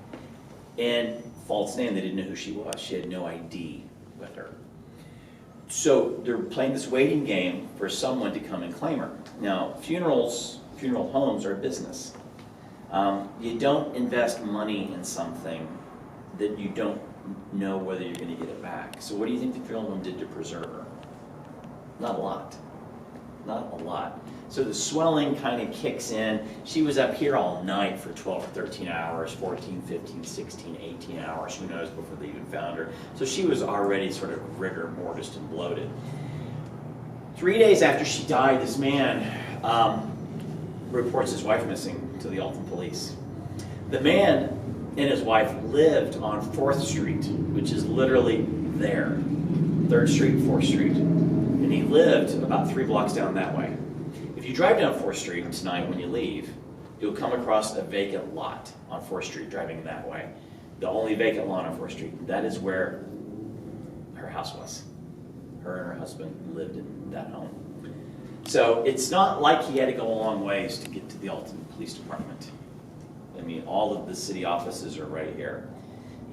And false name, they didn't know who she was. She had no ID with her. So they're playing this waiting game for someone to come and claim her. Now, funeral homes are a business. You don't invest money in something that you don't know whether you're going to get it back. So what do you think the funeral home did to preserve her? Not a lot. Not a lot. So the swelling kind of kicks in. She was up here all night for 12 or 13 hours, 14, 15, 16, 18 hours, who knows, before they even found her. So she was already sort of rigor mortis and bloated. 3 days after she died, this man reports his wife missing to the Alton police. The man and his wife lived on 4th Street, which is literally there. 3rd Street, 4th Street. And he lived about 3 blocks down that way. If you drive down 4th Street tonight when you leave, you'll come across a vacant lot on 4th Street driving that way. The only vacant lot on 4th Street. That is where her house was. Her and her husband lived in that home. So it's not like he had to go a long ways to get to the Alton Police Department. I mean, all of the city offices are right here.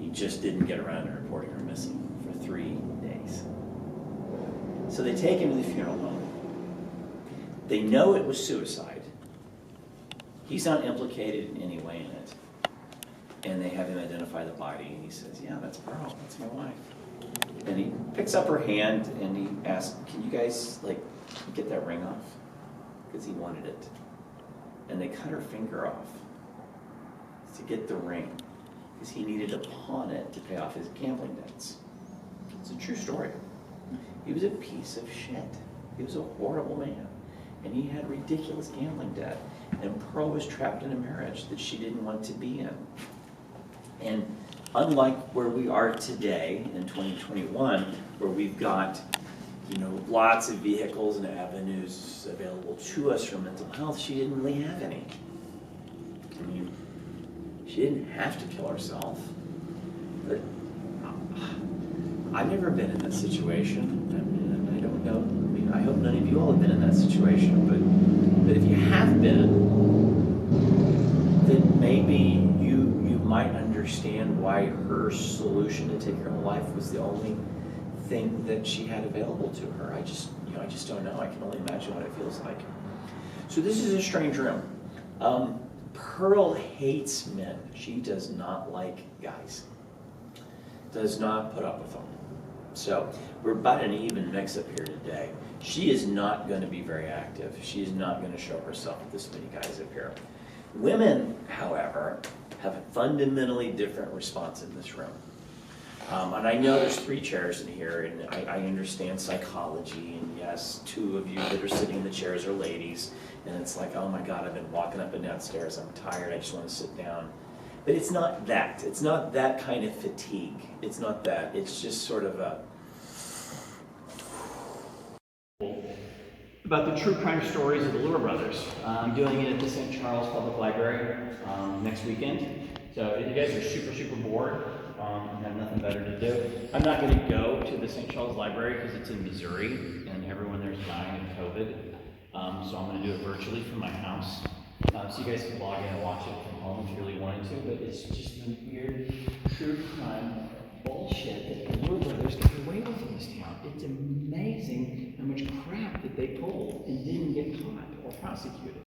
He just didn't get around to reporting her missing for 3 days. So they take him to the funeral home. They know it was suicide. He's not implicated in any way in it. And they have him identify the body, and he says, yeah, that's Pearl, that's my wife. And he picks up her hand and he asks, can you guys like get that ring off? Because he wanted it. And they cut her finger off to get the ring, because he needed to pawn it to pay off his gambling debts. It's a true story. He was a piece of shit. He was a horrible man. And he had ridiculous gambling debt. And Pearl was trapped in a marriage that she didn't want to be in. And unlike where we are today in 2021, where we've got, lots of vehicles and avenues available to us for mental health, she didn't really have any. I mean, she didn't have to kill herself. But I've never been in that situation. I don't know. I mean, I hope none of you all have been in that situation. But if you have been, then maybe you might understand why her solution to take her own life was the only thing that she had available to her. I just don't know. I can only imagine what it feels like. So this is a strange room. Pearl hates men. She does not like guys. Does not put up with them. So we're about an even mix-up here today. She is not going to be very active. She is not going to show herself with this many guys up here. Women, however, have a fundamentally different response in this room. And I know there's 3 chairs in here, and I understand psychology, and yes, 2 of you that are sitting in the chairs are ladies, and it's like, oh my God, I've been walking up and down stairs, I'm tired, I just want to sit down. But it's not that. It's not that kind of fatigue. It's not that. It's just sort of about the true crime stories of the Lure brothers. I'm doing it at the St. Charles Public Library next weekend. So if you guys are super, super bored and have nothing better to do, I'm not going to go to the St. Charles Library because it's in Missouri and everyone there's dying of COVID. So I'm going to do it virtually from my house. So you guys can log in and watch it from home if you really wanted to, but it's just the weird true crime bullshit that the Lure brothers get away with in this town. It's amazing how much crap that they pulled and didn't get caught or prosecuted.